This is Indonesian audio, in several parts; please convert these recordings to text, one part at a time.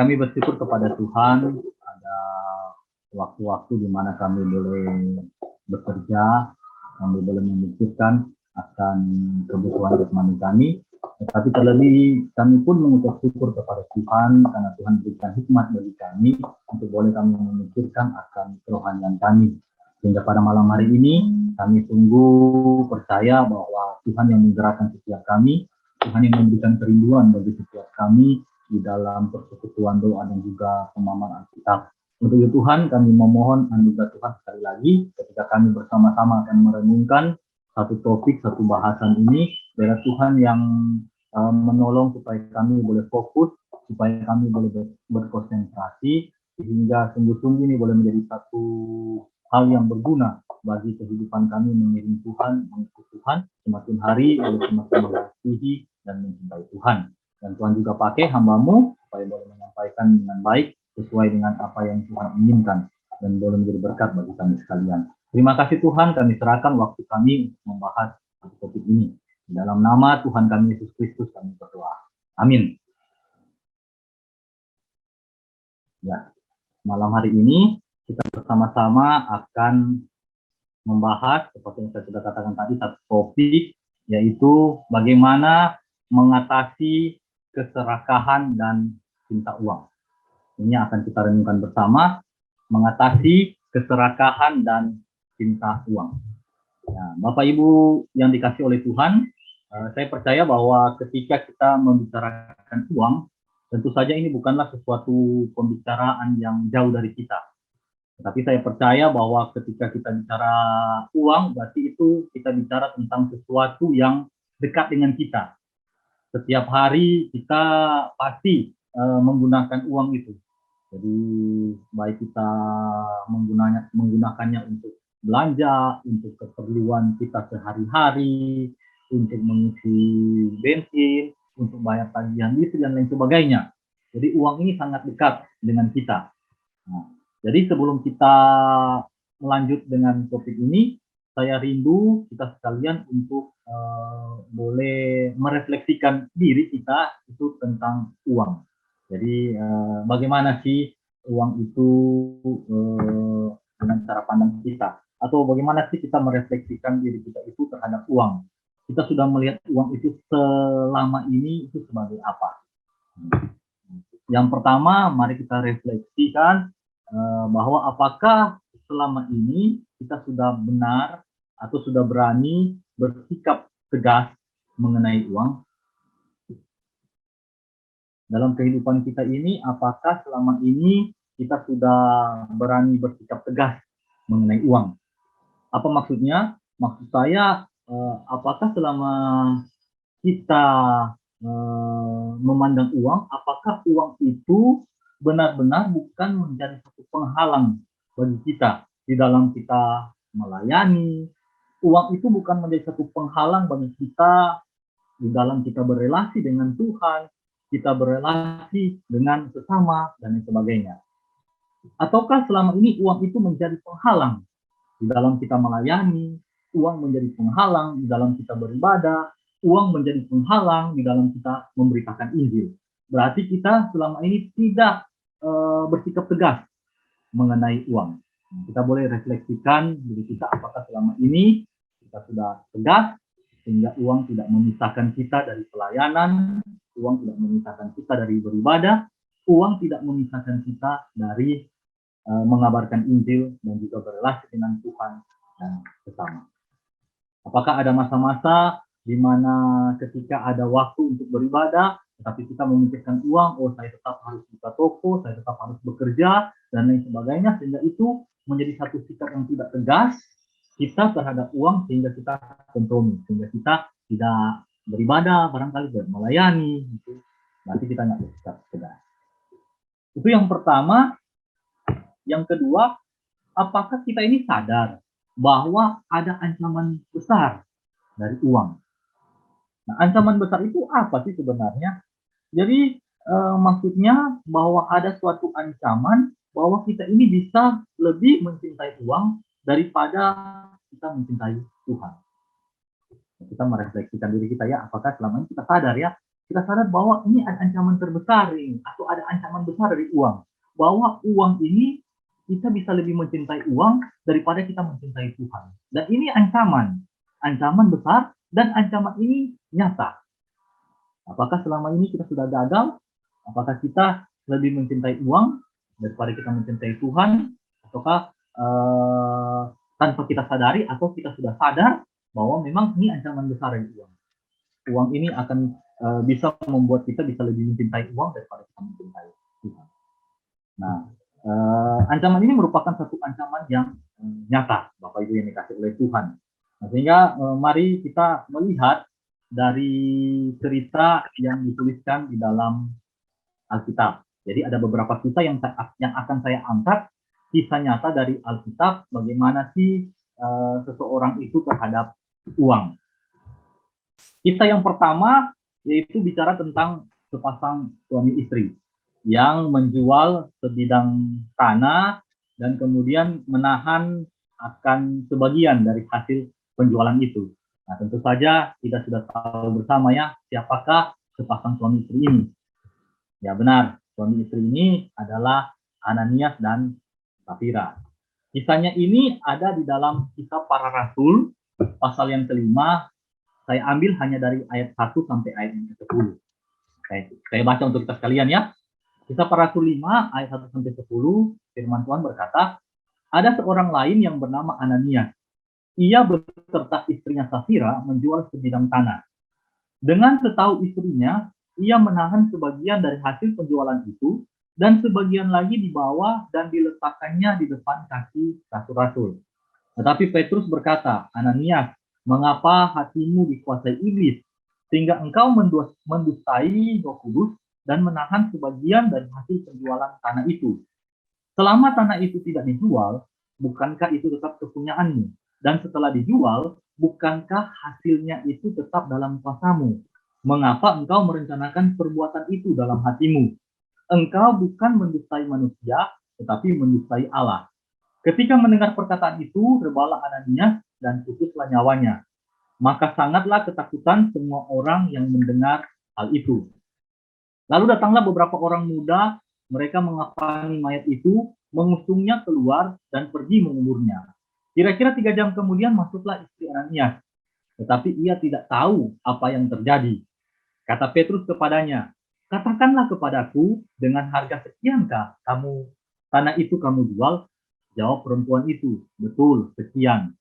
kami bersyukur kepada Tuhan ada waktu-waktu di mana kami boleh bekerja, kami boleh memikirkan akan kebutuhan jasmani kami, tetapi terlebih kami pun mengucap syukur kepada Tuhan karena Tuhan berikan hikmat bagi kami untuk boleh kami memikirkan akan kerohanian kami. Sehingga pada malam hari ini kami sungguh percaya bahwa Tuhan yang menggerakkan setiap kami, Tuhan yang memberikan kerinduan bagi setiap kami di dalam persekutuan doa dan juga pemahaman Alkitab. Untuk itu Tuhan kami memohon anugerah Tuhan sekali lagi ketika kami bersama-sama akan merenungkan satu topik, satu bahasan ini, biarlah Tuhan yang menolong supaya kami boleh fokus, supaya kami boleh berkonsentrasi, sehingga sungguh-sungguh ini boleh menjadi satu hal yang berguna bagi kehidupan kami mengiring Tuhan, mengikut Tuhan, semakin hari semakin mengasihi dan mencintai Tuhan. Dan Tuhan juga pakai hamba-Mu supaya boleh menyampaikan dengan baik sesuai dengan apa yang Tuhan inginkan dan boleh menjadi berkat bagi kami sekalian. Terima kasih Tuhan, kami serahkan waktu kami untuk membahas topik ini. Di dalam nama Tuhan kami Yesus Kristus kami berdoa. Amin. Ya, malam hari ini kita bersama-sama akan membahas seperti yang saya sudah katakan tadi satu topik, yaitu bagaimana mengatasi keserakahan dan cinta uang. Ini akan kita renungkan bersama, mengatasi keserakahan dan cinta uang. Nah, Bapak Ibu yang dikasih oleh Tuhan, saya percaya bahwa ketika kita membicarakan uang, tentu saja ini bukanlah sesuatu pembicaraan yang jauh dari kita. Tetapi saya percaya bahwa ketika kita bicara uang, berarti itu kita bicara tentang sesuatu yang dekat dengan kita. Setiap hari kita pasti menggunakan uang itu. Jadi baik kita menggunakannya untuk belanja, untuk keperluan kita sehari-hari, untuk mengisi bensin, untuk bayar tagihan listrik dan lain sebagainya. Jadi uang ini sangat dekat dengan kita. Nah, jadi sebelum kita melanjut dengan topik ini, saya rindu kita sekalian untuk boleh merefleksikan diri kita itu tentang uang. Jadi bagaimana sih uang itu dengan cara pandang kita? Atau bagaimana sih kita merefleksikan diri kita itu terhadap uang? Kita sudah melihat uang itu selama ini itu sebagai apa? Yang pertama, mari kita refleksikan bahwa apakah selama ini kita sudah benar atau sudah berani bersikap tegas mengenai uang? Dalam kehidupan kita ini, apakah selama ini kita sudah berani bersikap tegas mengenai uang? Apa maksudnya? Maksud saya, apakah selama kita memandang uang, apakah uang itu benar-benar bukan menjadi satu penghalang bagi kita di dalam kita melayani? Uang itu bukan menjadi satu penghalang bagi kita di dalam kita berelasi dengan Tuhan, kita berelasi dengan sesama, dan lain sebagainya. Ataukah selama ini uang itu menjadi penghalang di dalam kita melayani, uang menjadi penghalang di dalam kita beribadah, uang menjadi penghalang di dalam kita memberitakan Injil. Berarti kita selama ini tidak bersikap tegas mengenai uang. Kita boleh refleksikan diri kita apakah selama ini kita sudah tegas sehingga uang tidak memisahkan kita dari pelayanan, uang tidak memisahkan kita dari beribadah, uang tidak memisahkan kita dari mengabarkan Injil dan juga berelasi dengan Tuhan dan sesama. Apakah ada masa-masa di mana ketika ada waktu untuk beribadah, tetapi kita memikirkan uang, oh saya tetap harus buka toko, saya tetap harus bekerja, dan lain sebagainya, sehingga itu menjadi satu sikap yang tidak tegas kita terhadap uang, sehingga kita kompromi, sehingga kita tidak beribadah, barangkali melayani, gitu. Berarti kita nggak bersikap tegas. Itu yang pertama. Yang kedua, apakah kita ini sadar bahwa ada ancaman besar dari uang? Nah, ancaman besar itu apa sih sebenarnya? Jadi maksudnya bahwa ada suatu ancaman bahwa kita ini bisa lebih mencintai uang daripada kita mencintai Tuhan. Kita merefleksikan diri kita ya, apakah selama ini kita sadar ya kita sadar bahwa ini ada ancaman terbesar ini, atau ada ancaman besar dari uang. Bahwa uang ini kita bisa lebih mencintai uang daripada kita mencintai Tuhan. Dan ini ancaman besar, dan ancaman ini nyata. Apakah selama ini kita sudah gagal? Apakah kita lebih mencintai uang daripada kita mencintai Tuhan? Ataukah tanpa kita sadari, atau kita sudah sadar bahwa memang ini ancaman besar dari uang. Uang ini akan bisa membuat kita bisa lebih mencintai uang daripada kita mencintai Tuhan. Nah, ancaman ini merupakan satu ancaman yang nyata, Bapak Ibu yang dikasih oleh Tuhan. Nah, sehingga mari kita melihat dari cerita yang dituliskan di dalam Alkitab. Jadi ada beberapa kisah yang akan saya angkat, kisah nyata dari Alkitab, bagaimana sih seseorang itu terhadap uang. Kisah yang pertama yaitu bicara tentang sepasang suami istri yang menjual sebidang tanah dan kemudian menahan akan sebagian dari hasil penjualan itu. Nah, tentu saja kita sudah tahu bersama ya, siapakah sepasang suami istri ini. Ya benar, suami istri ini adalah Ananias dan Safira. Kisahnya ini ada di dalam Kisah Para Rasul, pasal yang kelima. Saya ambil hanya dari ayat 1 sampai ayat 10. Saya baca untuk kita sekalian ya. Kisah Para Rasul 5, ayat 1 sampai 10, firman Tuhan berkata, ada seorang lain yang bernama Ananias. Ia beserta istrinya Safira menjual sebidang tanah. Dengan setahu istrinya, ia menahan sebagian dari hasil penjualan itu, dan sebagian lagi dibawa dan diletakkannya di depan kaki rasul-rasul. Tetapi Petrus berkata, Ananias, mengapa hatimu dikuasai iblis, sehingga engkau mendustai Roh Kudus dan menahan sebagian dari hasil penjualan tanah itu? Selama tanah itu tidak dijual, bukankah itu tetap kepunyaanmu? Dan setelah dijual, bukankah hasilnya itu tetap dalam kuasamu? Mengapa engkau merencanakan perbuatan itu dalam hatimu? Engkau bukan mendustai manusia, tetapi mendustai Allah. Ketika mendengar perkataan itu, rebalah Ananias dan putuslah nyawanya. Maka sangatlah ketakutan semua orang yang mendengar hal itu. Lalu datanglah beberapa orang muda, mereka mengapani mayat itu, mengusungnya keluar dan pergi menguburnya. Kira-kira 3 jam kemudian masuklah istri Ananias, tetapi ia tidak tahu apa yang terjadi. Kata Petrus kepadanya, katakanlah kepadaku, dengan harga sekiankah tanah itu kamu jual? Jawab perempuan itu, betul, sekian.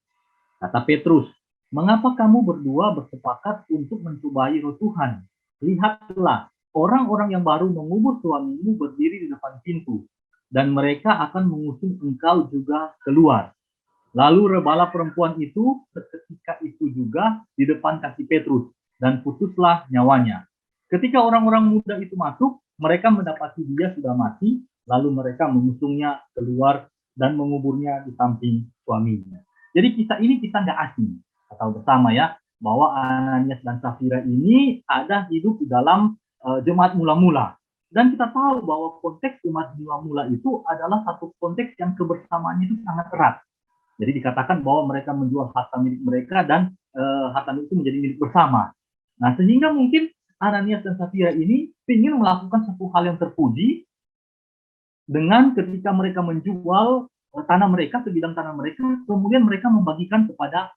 Kata Petrus, mengapa kamu berdua bersepakat untuk mencobai roh Tuhan? Lihatlah, orang-orang yang baru mengubur suamimu berdiri di depan pintu, dan mereka akan mengusung engkau juga keluar. Lalu rebalah perempuan itu seketika itu juga di depan kaki Petrus, dan putuslah nyawanya. Ketika orang-orang muda itu masuk, mereka mendapati dia sudah mati, lalu mereka mengusungnya keluar dan menguburnya di samping suaminya. Jadi kisah ini kita nggak asing, atau bersama ya, bahwa Ananias dan Safira ini ada hidup di dalam jemaat mula-mula. Dan kita tahu bahwa konteks jemaat mula-mula itu adalah satu konteks yang kebersamaannya itu sangat erat. Jadi dikatakan bahwa mereka menjual harta milik mereka dan harta itu menjadi milik bersama. Nah, sehingga mungkin Ananias dan Safira ini ingin melakukan satu hal yang terpuji dengan ketika mereka menjual tanah mereka, sebidang tanah mereka, kemudian mereka membagikan kepada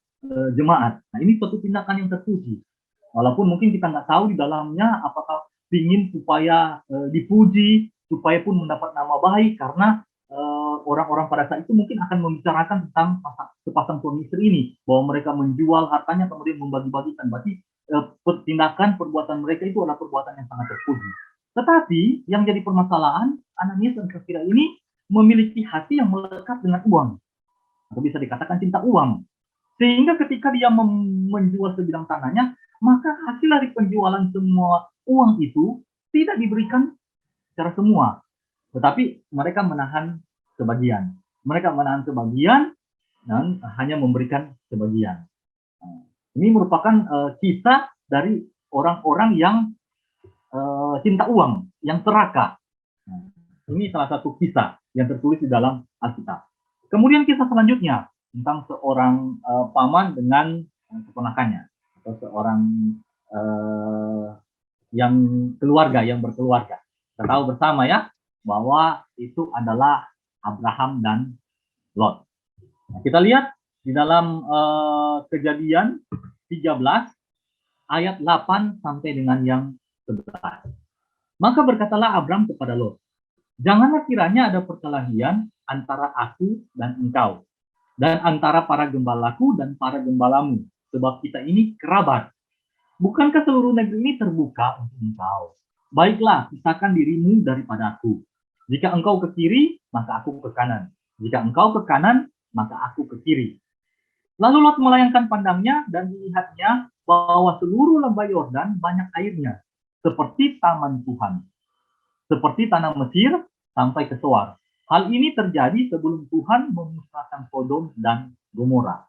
jemaat. Nah, ini suatu tindakan yang terpuji. Walaupun mungkin kita nggak tahu di dalamnya apakah ingin supaya dipuji, supaya pun mendapat nama baik, karena orang-orang pada saat itu mungkin akan membicarakan tentang sepasang suami istri ini, bahwa mereka menjual hartanya kemudian membagi-bagikan. Berarti tindakan perbuatan mereka itu adalah perbuatan yang sangat terpuji. Tetapi yang jadi permasalahan, Ananias dan Safira ini memiliki hati yang melekat dengan uang, atau bisa dikatakan cinta uang. Sehingga ketika dia menjual sebidang tanahnya, maka hasil dari penjualan semua uang itu tidak diberikan secara semua, tetapi mereka menahan sebagian. Mereka menahan sebagian dan hanya memberikan sebagian. Ini merupakan kisah dari orang-orang yang cinta uang, yang serakah. Ini salah satu kisah yang tertulis di dalam Alkitab. Kemudian kisah selanjutnya tentang seorang paman dengan keponakannya, atau seorang yang keluarga, yang berkeluarga. Kita tahu bersama ya bahwa itu adalah Abraham dan Lot. Nah, kita lihat di dalam Kejadian 13 ayat 8 sampai dengan yang 11. Maka berkatalah Abram kepada Lot, janganlah kiranya ada perkelahian antara aku dan engkau, dan antara para gembalaku dan para gembalamu, sebab kita ini kerabat. Bukankah seluruh negeri ini terbuka untuk engkau? Baiklah, pisahkan dirimu daripada aku. Jika engkau ke kiri, maka aku ke kanan. Jika engkau ke kanan, maka aku ke kiri. Lalu Lot melayangkan pandangnya dan dilihatnya bahwa seluruh lembah Yordan banyak airnya, seperti taman Tuhan, seperti tanah Mesir sampai ke Soar. Hal ini terjadi sebelum Tuhan memusnahkan Sodom dan Gomora.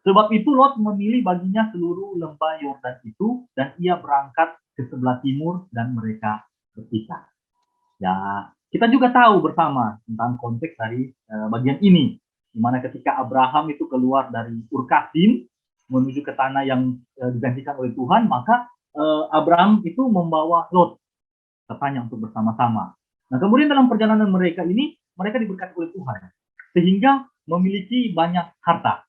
Sebab itu Lot memilih baginya seluruh lembah Yordan itu dan ia berangkat ke sebelah timur dan mereka berpisah. Ya, kita juga tahu bersama tentang konteks dari bagian ini, di mana ketika Abraham itu keluar dari Ur Kasdim menuju ke tanah yang dijanjikan oleh Tuhan, maka Abraham itu membawa Lot katanya untuk bersama-sama. Nah, kemudian dalam perjalanan mereka ini, mereka diberkati oleh Tuhan, sehingga memiliki banyak harta.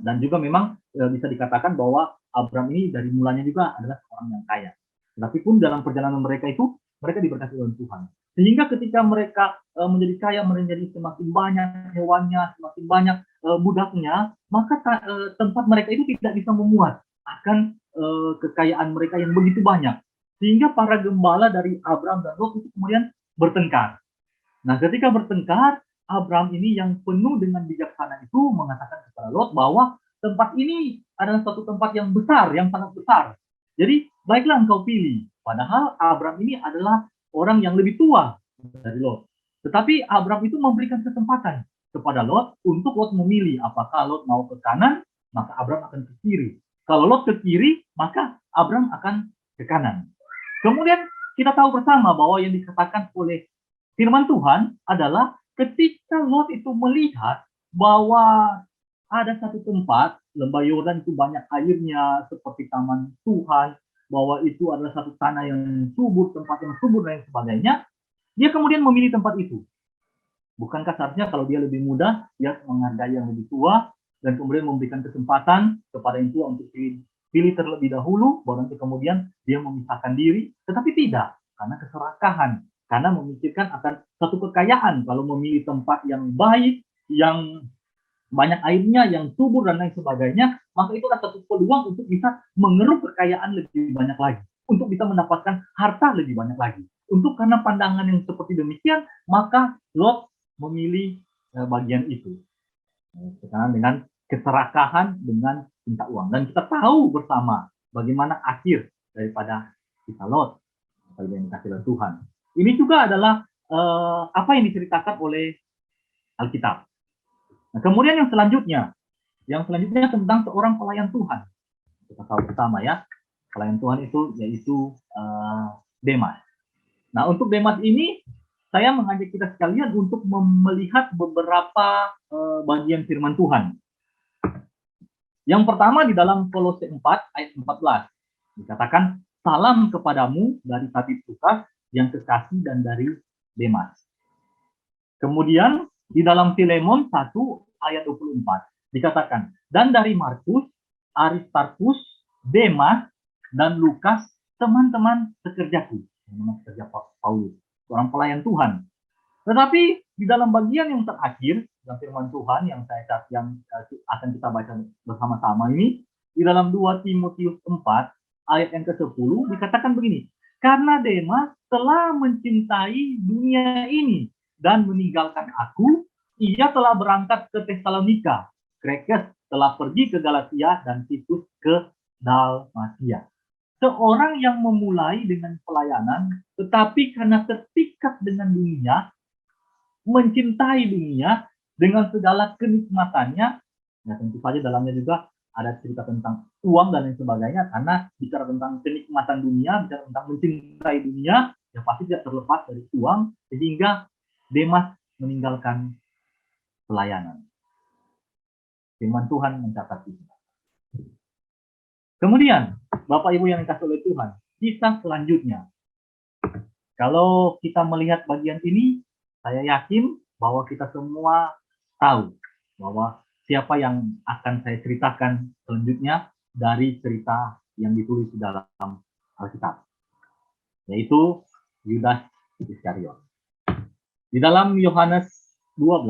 Dan juga memang bisa dikatakan bahwa Abraham ini dari mulanya juga adalah orang yang kaya. Tetapi pun dalam perjalanan mereka itu, mereka diberkati oleh Tuhan. Sehingga ketika mereka menjadi kaya, menjadi semakin banyak hewannya, semakin banyak budaknya, maka tempat mereka itu tidak bisa memuat akan kekayaan mereka yang begitu banyak. Sehingga para gembala dari Abraham dan Lot itu kemudian bertengkar. Nah, ketika bertengkar, Abraham ini yang penuh dengan bijaksana itu mengatakan kepada Lot bahwa tempat ini adalah suatu tempat yang besar, yang sangat besar. Jadi, baiklah engkau pilih. Padahal Abraham ini adalah orang yang lebih tua dari Lot. Tetapi Abraham itu memberikan kesempatan kepada Lot untuk Lot memilih apakah Lot mau ke kanan, maka Abraham akan ke kiri. Kalau Lot ke kiri, maka Abraham akan ke kanan. Kemudian kita tahu bersama bahwa yang dikatakan oleh firman Tuhan adalah ketika Lot itu melihat bahwa ada satu tempat, lembah Yordan itu banyak airnya seperti taman Tuhan, bahwa itu adalah satu tanah yang subur, tempat yang subur dan sebagainya, dia kemudian memilih tempat itu. Bukankah seharusnya kalau dia lebih muda, dia menghargai yang lebih tua, dan kemudian memberikan kesempatan kepada yang tua untuk pilih terlebih dahulu, baru nanti kemudian dia memisahkan diri, tetapi tidak, karena keserakahan, karena memikirkan akan satu kekayaan, kalau memilih tempat yang baik, yang banyak airnya, yang subur dan lain sebagainya, maka itu adalah satu peluang untuk bisa mengeruk kekayaan lebih banyak lagi, untuk bisa mendapatkan harta lebih banyak lagi. Untuk karena pandangan yang seperti demikian, maka Lot memilih bagian itu. Sekarang dengan keserakahan dengan cinta uang. Dan kita tahu bersama bagaimana akhir daripada kita Lot, yang dikasih oleh Tuhan. Ini juga adalah apa yang diceritakan oleh Alkitab. Nah, kemudian yang selanjutnya tentang seorang pelayan Tuhan. Kita tahu bersama ya, pelayan Tuhan itu yaitu Demas. Nah, untuk Demas ini saya mengajak kita sekalian untuk melihat beberapa bagian firman Tuhan. Yang pertama di dalam Kolose 4 ayat 14 dikatakan, salam kepadamu dari Tabib Lukas yang kekasih dan dari Demas. Kemudian di dalam Filemon 1 ayat 24 dikatakan, dan dari Markus, Aristarkus, Demas, dan Lukas, teman-teman sekerjaku. Teman sekerja Paulus, seorang pelayan Tuhan. Tetapi di dalam bagian yang terakhir, dalam firman Tuhan yang akan kita baca bersama-sama ini, di dalam 2 Timotius 4 ayat yang ke-10 dikatakan begini, karena Demas telah mencintai dunia ini dan meninggalkan aku, ia telah berangkat ke Tesalonika, Krekes telah pergi ke Galatia, dan Titus ke Dalmatia. Seorang yang memulai dengan pelayanan, tetapi karena terikat dengan dunia, mencintai dunia dengan segala kenikmatannya, ya tentu saja dalamnya juga ada cerita tentang uang dan lain sebagainya, karena bicara tentang kenikmatan dunia, bicara tentang mencintai dunia, ya pasti tidak terlepas dari uang, sehingga Demas meninggalkan pelayanan. Firman Tuhan mencatat itu. Kemudian, Bapak Ibu yang dikasih oleh Tuhan, kisah selanjutnya. Kalau kita melihat bagian ini, saya yakin bahwa kita semua tahu bahwa siapa yang akan saya ceritakan selanjutnya dari cerita yang ditulis di dalam Alkitab, yaitu Yudas Iskariot. Di dalam Yohanes 12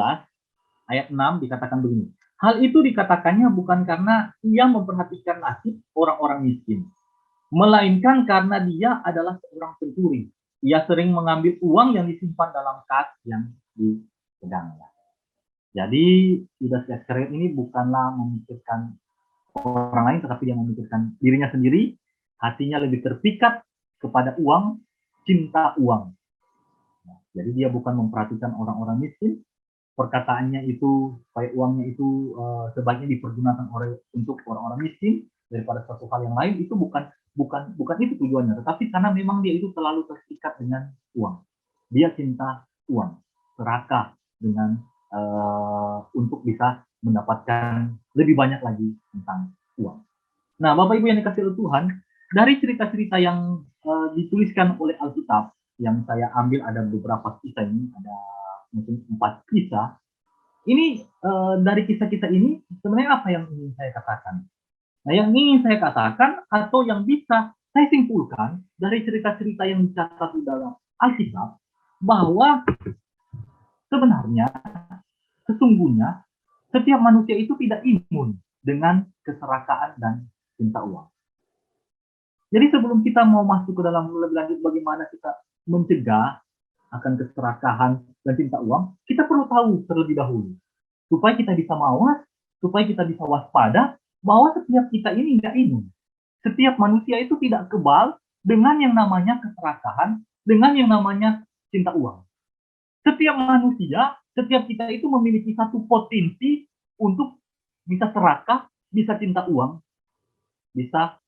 ayat 6 dikatakan begini, hal itu dikatakannya bukan karena ia memperhatikan nasib orang-orang miskin, melainkan karena dia adalah seorang pencuri. Ia sering mengambil uang yang disimpan dalam kas yang dipegangnya. Jadi Yudas Iskariot ini bukanlah memikirkan orang lain, tetapi dia memikirkan dirinya sendiri. Hatinya lebih terpikat kepada uang, cinta uang. Jadi dia bukan memperhatikan orang-orang miskin. Perkataannya itu supaya uangnya itu sebaiknya dipergunakan untuk orang-orang miskin daripada suatu hal yang lain, itu bukan itu tujuannya, tetapi karena memang dia itu terlalu terikat dengan uang. Dia cinta uang, serakah dengan untuk bisa mendapatkan lebih banyak lagi tentang uang. Nah, Bapak Ibu yang dikasihi oleh Tuhan, dari cerita-cerita yang dituliskan oleh Alkitab, yang saya ambil ada beberapa kisah ini, ada mungkin 4 kisah. Ini dari kisah-kisah ini sebenarnya apa yang ingin saya katakan? Nah, yang ingin saya katakan atau yang bisa saya simpulkan dari cerita-cerita yang dicatat di dalam Alkitab, bahwa sebenarnya sesungguhnya setiap manusia itu tidak imun dengan keserakahan dan cinta uang. Jadi sebelum kita mau masuk ke dalam lebih lanjut bagaimana kita mencegah akan keserakahan dan cinta uang, kita perlu tahu terlebih dahulu supaya kita bisa mawas, supaya kita bisa waspada bahwa setiap kita ini nggak imun. Setiap manusia itu tidak kebal dengan yang namanya keserakahan, dengan yang namanya cinta uang. Setiap manusia, setiap kita itu memiliki satu potensi untuk bisa serakah, bisa cinta uang, bisa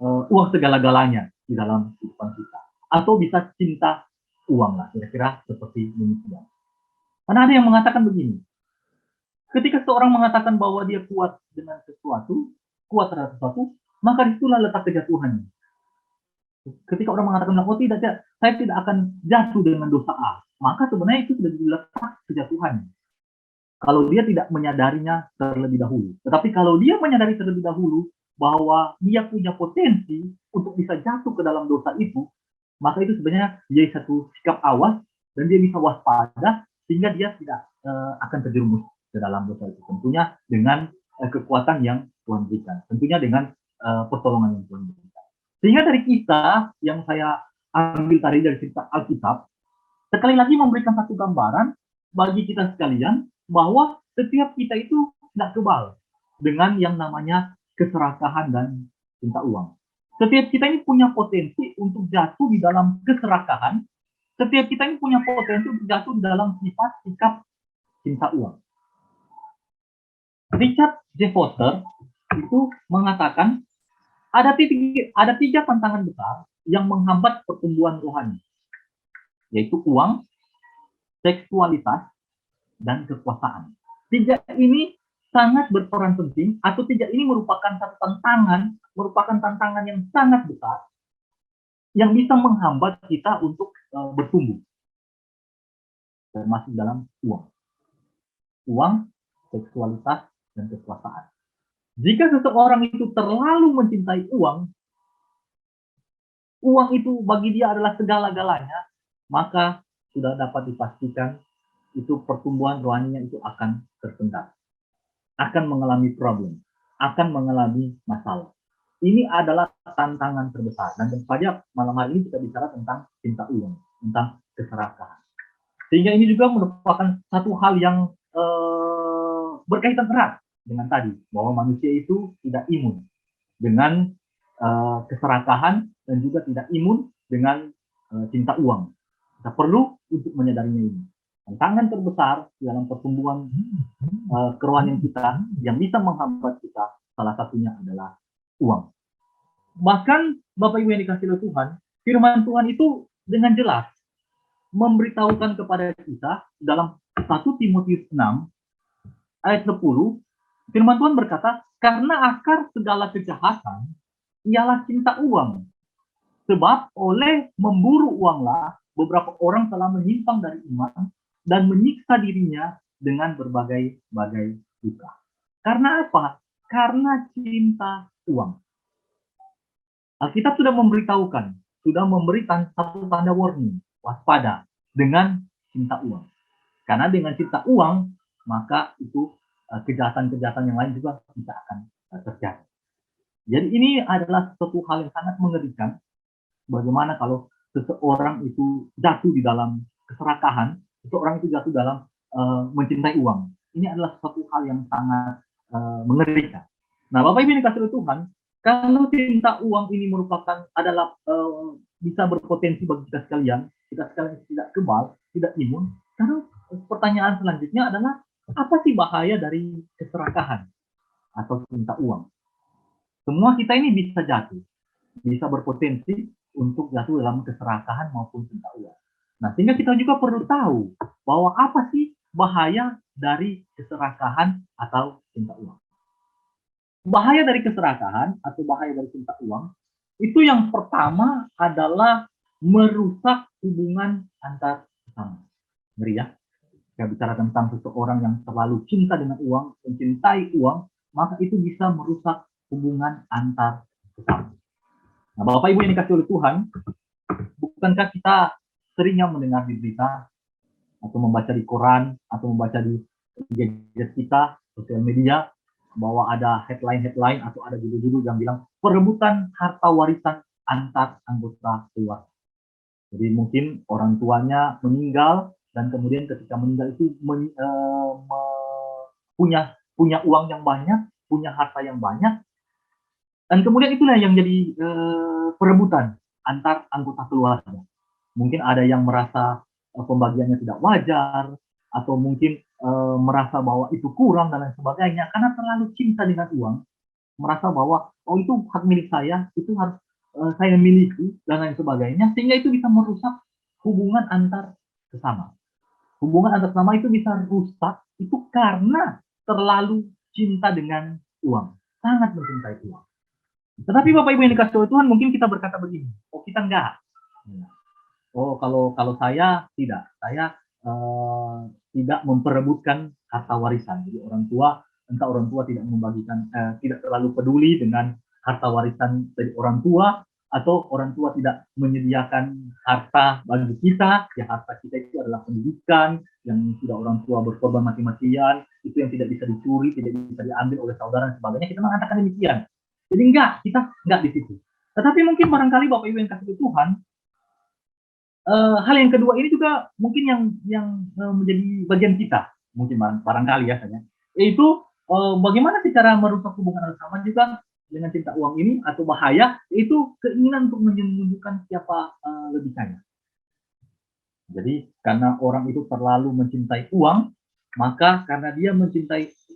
uang segala-galanya di dalam kehidupan kita. Atau bisa cinta uang lah, kira-kira seperti demikian. Karena ada yang mengatakan begini, ketika seorang mengatakan bahwa dia kuat dengan sesuatu, kuat terhadap sesuatu, maka disitulah letak kejatuhannya. Ketika orang mengatakan, oh tidak, saya tidak akan jatuh dengan dosa A, maka sebenarnya itu sudah diletak kejatuhannya. Kalau dia tidak menyadarinya terlebih dahulu. Tetapi kalau dia menyadari terlebih dahulu bahwa dia punya potensi untuk bisa jatuh ke dalam dosa itu, maka itu sebenarnya jadi satu sikap awas dan dia bisa waspada sehingga dia tidak akan terjerumus ke dalam dosa itu. Tentunya dengan kekuatan yang Tuhan berikan. Tentunya dengan pertolongan yang Tuhan berikan. Sehingga dari kisah yang saya ambil tadi dari cerita Alkitab, sekali lagi memberikan satu gambaran bagi kita sekalian bahwa setiap kita itu tidak kebal dengan yang namanya keserakahan dan cinta uang. Setiap kita ini punya potensi untuk jatuh di dalam keserakahan. Setiap kita ini punya potensi untuk jatuh di dalam sifat sikap cinta uang. Richard J. Foster itu mengatakan ada 3 tantangan besar yang menghambat pertumbuhan rohani, yaitu uang, seksualitas, dan kekuasaan. 3 ini sangat berperan penting, atau 3 ini merupakan satu tantangan yang sangat besar yang bisa menghambat kita untuk bertumbuh, termasuk dalam uang, seksualitas, dan kekuasaan. Jika seseorang itu terlalu mencintai uang itu bagi dia adalah segala-galanya, maka sudah dapat dipastikan itu pertumbuhan rohaninya itu akan tersendat, akan mengalami problem, akan mengalami masalah. Ini adalah tantangan terbesar. Dan tentu saja malam hari ini kita bicara tentang cinta uang, tentang keserakahan. Sehingga ini juga merupakan satu hal yang berkaitan erat dengan tadi, bahwa manusia itu tidak imun dengan keserakahan dan juga tidak imun dengan cinta uang. Kita perlu untuk menyadarinya ini. Tantangan terbesar dalam pertumbuhan kerohanian kita yang bisa menghambat kita, salah satunya adalah uang. Bahkan Bapak Ibu yang dikasihi oleh Tuhan, firman Tuhan itu dengan jelas memberitahukan kepada kita dalam 1 Timotius 6 ayat 10, firman Tuhan berkata, karena akar segala kejahatan ialah cinta uang, Sebab oleh memburu uanglah beberapa orang telah menyimpang dari iman dan menyiksa dirinya dengan berbagai-bagai duka. Karena apa? Karena cinta uang. Alkitab sudah memberitahukan, sudah memberikan satu tanda warning, waspada dengan cinta uang. Karena dengan cinta uang, maka itu kejahatan-kejahatan yang lain juga bisa akan terjadi. Jadi ini adalah suatu hal yang sangat mengerikan. Bagaimana kalau seseorang itu jatuh di dalam keserakahan, seseorang itu jatuh dalam mencintai uang. Ini adalah suatu hal yang sangat mengerikan. Nah, Bapak Ibu yang dikasih oleh Tuhan, kalau cinta uang ini merupakan adalah bisa berpotensi bagi kita sekalian tidak kebal, tidak imun. Karena pertanyaan selanjutnya adalah apa sih bahaya dari keserakahan atau cinta uang? Semua kita ini bisa jatuh, bisa berpotensi untuk jatuh dalam keserakahan maupun cinta uang. Nah, sehingga kita juga perlu tahu bahwa apa sih bahaya dari keserakahan atau cinta uang. Bahaya dari keserakahan atau bahaya dari cinta uang, itu yang pertama adalah merusak hubungan antar sesama. Ngeri ya? Kita bicara tentang seseorang yang terlalu cinta dengan uang, mencintai uang, maka itu bisa merusak hubungan antar sesama. Nah, Bapak Ibu yang dikasih oleh Tuhan, bukankah kita seringnya mendengar di berita atau membaca di koran atau membaca di gadget kita, sosial media, bahwa ada headline atau ada judul-judul yang bilang perebutan harta warisan antar anggota keluarga. Jadi mungkin orang tuanya meninggal dan kemudian ketika meninggal itu punya uang yang banyak, punya harta yang banyak, dan kemudian itulah yang jadi perebutan antar anggota keluarga. Mungkin ada yang merasa pembagiannya tidak wajar, atau mungkin merasa bahwa itu kurang dan lain sebagainya, karena terlalu cinta dengan uang, merasa bahwa oh itu hak milik saya, itu harus saya miliki dan lain sebagainya, sehingga itu bisa merusak hubungan antar sesama. Hubungan antar sesama itu bisa rusak itu karena terlalu cinta dengan uang, sangat mencintai uang. Tetapi Bapak Ibu yang dikasih oleh Tuhan, mungkin kita berkata begini, oh kita enggak. Oh kalau saya tidak, saya tidak memperebutkan harta warisan. Jadi entah orang tua tidak membagikan, tidak terlalu peduli dengan harta warisan dari orang tua, atau orang tua tidak menyediakan harta bagi kita. Ya harta kita itu adalah pendidikan yang sudah orang tua berkorban mati-matian, itu yang tidak bisa dicuri, tidak bisa diambil oleh saudara dan sebagainya. Kita mengatakan demikian. Jadi kita enggak di situ. Tetapi mungkin barangkali Bapak Ibu yang kasih Tuhan, hal yang kedua ini juga mungkin yang menjadi bagian kita, mungkin barangkali ya, yaitu bagaimana sih cara merusak hubungan sama juga dengan cinta uang ini atau bahaya, yaitu keinginan untuk menunjukkan siapa lebih kaya. Jadi karena orang itu terlalu mencintai uang, maka karena dia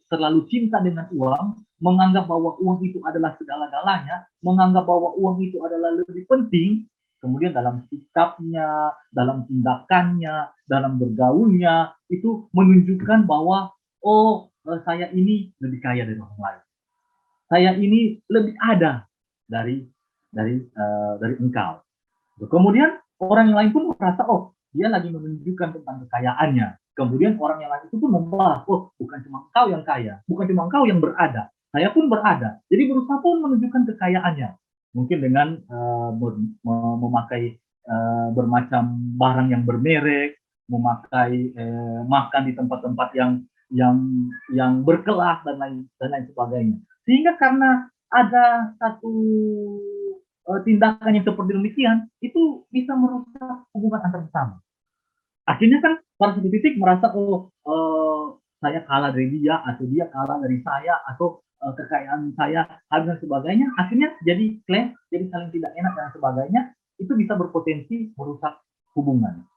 terlalu cinta dengan uang, menganggap bahwa uang itu adalah segala-galanya, menganggap bahwa uang itu adalah lebih penting, kemudian dalam sikapnya, dalam tindakannya, dalam bergaulnya, itu menunjukkan bahwa, oh saya ini lebih kaya dari orang lain. Saya ini lebih ada dari engkau. Kemudian orang yang lain pun merasa, oh dia lagi menunjukkan tentang kekayaannya. Kemudian orang yang lain itu pun membalas, oh bukan cuma engkau yang kaya, bukan cuma engkau yang berada, saya pun berada. Jadi berusaha pun menunjukkan kekayaannya. Mungkin dengan memakai bermacam barang yang bermerek, memakai makan di tempat-tempat yang berkelas dan lain sebagainya. Sehingga karena ada satu tindakan yang seperti demikian, itu bisa merusak hubungan antar sesama. Akhirnya kan pada satu titik merasa, oh saya kalah dari dia, atau dia kalah dari saya, atau kekayaan saya habis dan sebagainya. Akhirnya jadi klaim, jadi saling tidak enak dan sebagainya. Itu bisa berpotensi merusak hubungan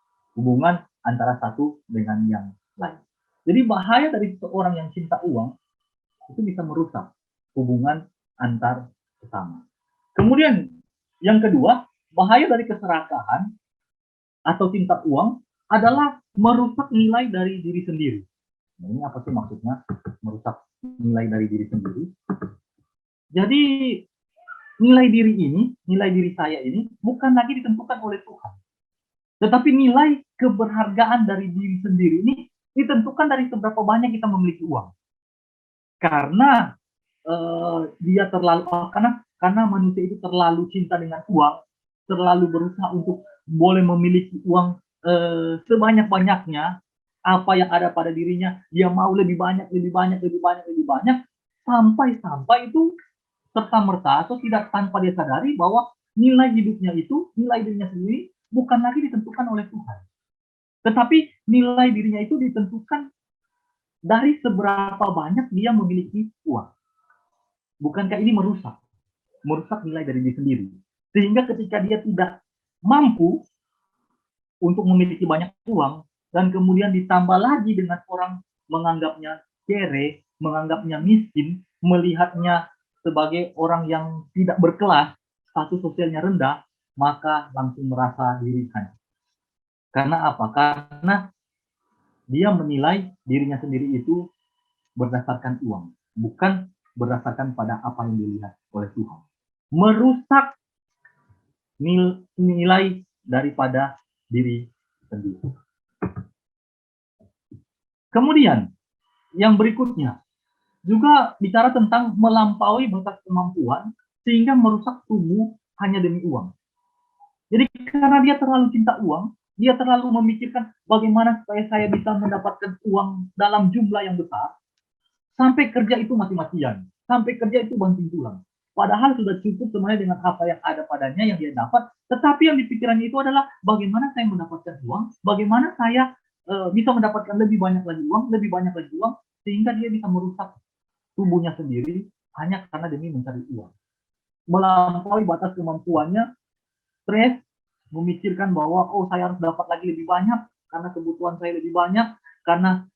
antara satu dengan yang lain. Jadi bahaya dari seorang yang cinta uang itu bisa merusak hubungan antar sesama. Kemudian yang kedua, bahaya dari keserakahan atau cinta uang adalah merusak nilai dari diri sendiri. Nah, ini apa sih maksudnya merusak nilai dari diri sendiri? Jadi nilai diri ini, nilai diri saya ini bukan lagi ditentukan oleh Tuhan. Tetapi nilai keberhargaan dari diri sendiri ini ditentukan dari seberapa banyak kita memiliki uang. Karena dia terlalu karena manusia itu terlalu cinta dengan uang, terlalu berusaha untuk boleh memiliki uang sebanyak-banyaknya, apa yang ada pada dirinya, dia mau lebih banyak, lebih banyak, lebih banyak, lebih banyak, sampai itu serta-merta atau tidak tanpa dia sadari bahwa nilai hidupnya itu, nilai dirinya sendiri bukan lagi ditentukan oleh Tuhan. Tetapi nilai dirinya itu ditentukan dari seberapa banyak dia memiliki uang. Bukankah ini merusak nilai dari diri sendiri? Sehingga ketika dia tidak mampu untuk memiliki banyak uang, dan kemudian ditambah lagi dengan orang menganggapnya kere, menganggapnya miskin, melihatnya sebagai orang yang tidak berkelas, status sosialnya rendah, maka langsung merasa dirikan. Karena apa? Karena dia menilai dirinya sendiri itu berdasarkan uang, bukan berdasarkan pada apa yang dilihat oleh Tuhan. Merusak nilai daripada diri sendiri. Kemudian, yang berikutnya, juga bicara tentang melampaui batas kemampuan sehingga merusak tubuh hanya demi uang. Jadi karena dia terlalu cinta uang, dia terlalu memikirkan bagaimana supaya saya bisa mendapatkan uang dalam jumlah yang besar, sampai kerja itu mati-matian, sampai kerja itu banting tulang. Padahal sudah cukup sebenarnya dengan apa yang ada padanya yang dia dapat, tetapi yang dipikirannya itu adalah bagaimana saya mendapatkan uang, bagaimana saya bisa mendapatkan lebih banyak lagi uang, sehingga dia bisa merusak tubuhnya sendiri hanya karena demi mencari uang. Melampaui batas kemampuannya, stres, memikirkan bahwa saya harus dapat lagi lebih banyak karena kebutuhan saya lebih banyak, karena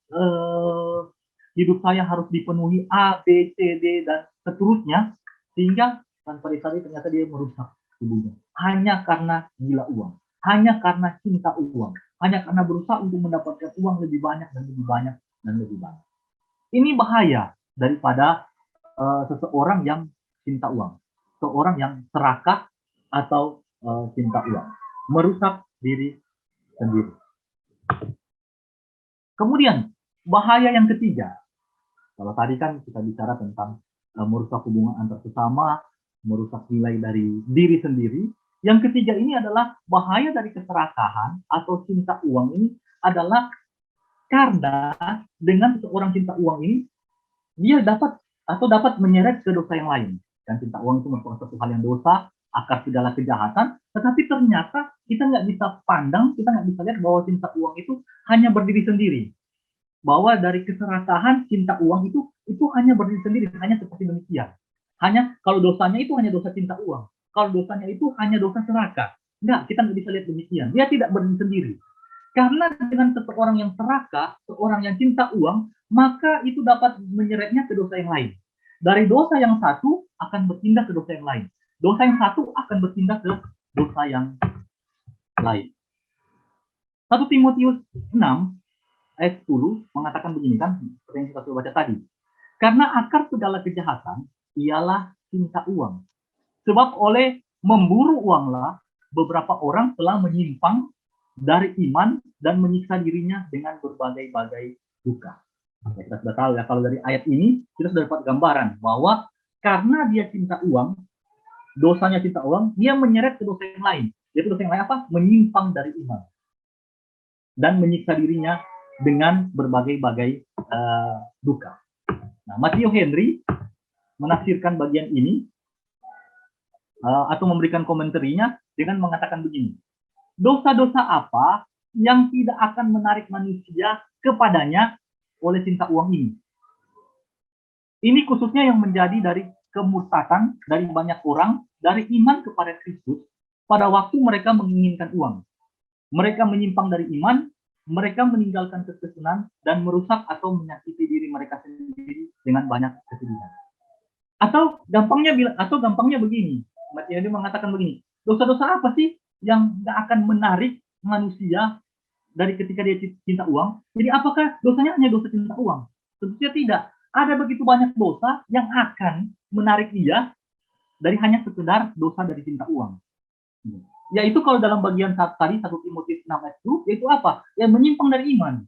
hidup saya harus dipenuhi A, B, C, D, dan seterusnya, sehingga tanpa disadari ternyata dia merusak tubuhnya. Hanya karena gila uang, hanya karena cinta uang, hanya karena berusaha untuk mendapatkan uang lebih banyak dan lebih banyak dan lebih banyak. Ini bahaya daripada seseorang yang cinta uang, seorang yang serakah atau cinta uang, merusak diri sendiri. Kemudian bahaya yang ketiga, kalau tadi kan kita bicara tentang merusak hubungan antar sesama, merusak nilai dari diri sendiri. Yang ketiga ini adalah bahaya dari keserakahan atau cinta uang ini adalah karena dengan seorang cinta uang ini, dia dapat menyeret ke dosa yang lain. Dan cinta uang itu merupakan satu hal yang dosa, akar segala kejahatan, tetapi ternyata kita nggak bisa pandang, kita nggak bisa lihat bahwa cinta uang itu hanya berdiri sendiri. Bahwa dari keserakahan cinta uang itu hanya berdiri sendiri, hanya seperti demikian. Hanya kalau dosanya itu hanya dosa cinta uang, kalau dosanya itu hanya dosa serakah. Enggak, kita nggak bisa lihat demikian. Dia tidak berdiri sendiri. Karena dengan seseorang yang serakah, seorang yang cinta uang, maka itu dapat menyeretnya ke dosa yang lain. Dari dosa yang satu akan berpindah ke dosa yang lain. Dosa yang satu akan berpindah ke dosa yang lain. 1 Timotius 6 ayat 10 mengatakan begini kan, seperti yang kita sudah baca tadi. Karena akar segala kejahatan ialah cinta uang. Sebab oleh memburu uanglah beberapa orang telah menyimpang dari iman dan menyiksa dirinya dengan berbagai-bagai duka. Ya, kita sudah tahu ya, kalau dari ayat ini kita sudah dapat gambaran bahwa karena dia cinta uang, dosanya cinta uang, dia menyeret ke dosa yang lain. Yaitu dosa yang lain apa? Menyimpang dari iman dan menyiksa dirinya dengan berbagai-bagai duka. Nah, Matthew Henry menafsirkan bagian ini atau memberikan komentarnya dengan mengatakan begini. Dosa-dosa apa yang tidak akan menarik manusia kepadanya oleh cinta uang ini? Ini khususnya yang menjadi dari kemurtadan dari banyak orang dari iman kepada Kristus pada waktu mereka menginginkan uang. Mereka menyimpang dari iman, mereka meninggalkan kekesunan dan merusak atau menyakiti diri mereka sendiri dengan banyak kesedihan. Atau gampangnya begini, Matthew Henry mengatakan begini, dosa-dosa apa sih yang nggak akan menarik manusia dari ketika dia cinta uang? Jadi apakah dosanya hanya dosa cinta uang? Tentunya tidak. Ada begitu banyak dosa yang akan menarik dia dari hanya sekedar dosa dari cinta uang. Yaitu kalau dalam bagian tadi 1 Timotius 6 ayat 1, yaitu apa? Yang menyimpang dari iman.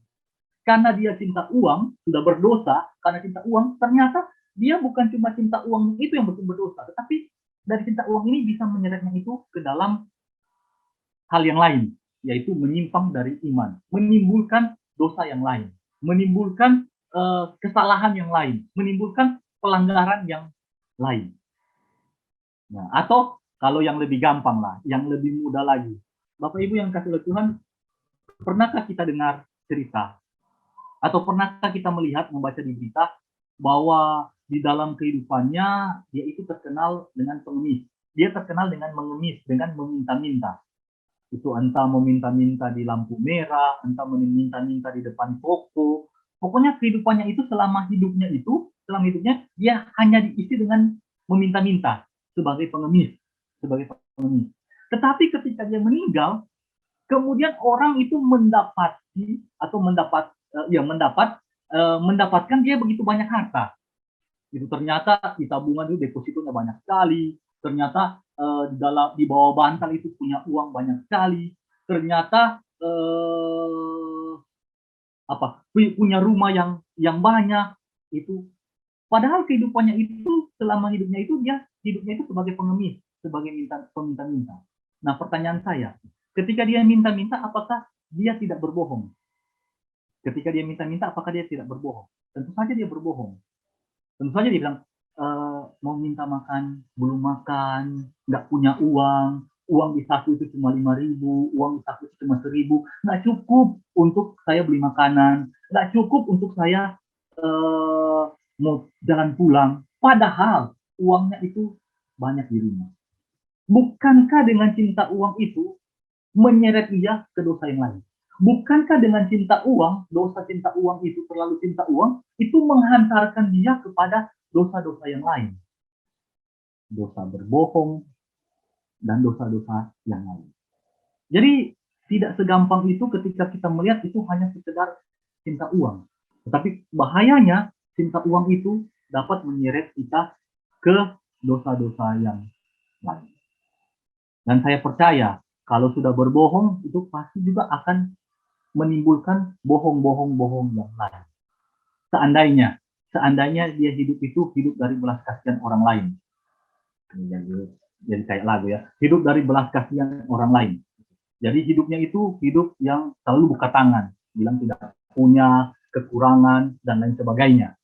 Karena dia cinta uang, sudah berdosa, karena cinta uang, ternyata dia bukan cuma cinta uang itu yang bikin berdosa, tetapi dari cinta uang ini bisa menyeretnya itu ke dalam hal yang lain, yaitu menyimpang dari iman, menimbulkan dosa yang lain, menimbulkan kesalahan yang lain, menimbulkan pelanggaran yang lain. Nah, atau kalau yang lebih gampang lah, yang lebih mudah lagi, Bapak Ibu yang kasih oleh Tuhan, pernahkah kita dengar cerita atau pernahkah kita melihat, membaca di berita bahwa di dalam kehidupannya dia itu terkenal dengan pengemis. Dia terkenal dengan mengemis, dengan meminta-minta. Itu entah meminta-minta di lampu merah, entah meminta-minta di depan toko. Pokoknya kehidupannya itu selama hidupnya dia hanya diisi dengan meminta-minta sebagai pengemis, sebagai pengemis. Tetapi ketika dia meninggal, kemudian orang itu mendapati atau mendapatkan dia begitu banyak harta. Itu ternyata di tabungan itu depositonya banyak sekali. Ternyata di bawah bantal itu punya uang banyak sekali. Ternyata punya rumah yang banyak itu. Padahal kehidupannya itu selama hidupnya itu dia hidupnya itu sebagai pengemis, sebagai peminta-minta. Nah, pertanyaan saya, ketika dia minta-minta, apakah dia tidak berbohong? Ketika dia minta-minta, apakah dia tidak berbohong? Tentu saja dia berbohong. Tentu saja dia bilang, mau minta makan, belum makan, nggak punya uang di saku itu cuma 5.000, uang di saku itu cuma 1.000, nggak cukup untuk saya beli makanan, nggak cukup untuk saya mau jalan pulang. Padahal uangnya itu banyak di rumah. Bukankah dengan cinta uang itu menyeret ia ke dosa yang lain? Bukankah dengan cinta uang, dosa cinta uang itu, terlalu cinta uang, itu menghantarkan dia kepada dosa-dosa yang lain? Dosa berbohong, dan dosa-dosa yang lain. Jadi, tidak segampang itu ketika kita melihat itu hanya sekedar cinta uang. Tetapi bahayanya, cinta uang itu dapat menyeret kita ke dosa-dosa yang lain. Dan saya percaya, kalau sudah berbohong, itu pasti juga akan menimbulkan bohong-bohong yang lain. Seandainya dia hidup dari belas kasihan orang lain. Jadi kayak lagu ya, hidup dari belas kasihan orang lain. Jadi hidupnya itu hidup yang selalu buka tangan, bilang tidak punya kekurangan dan lain sebagainya.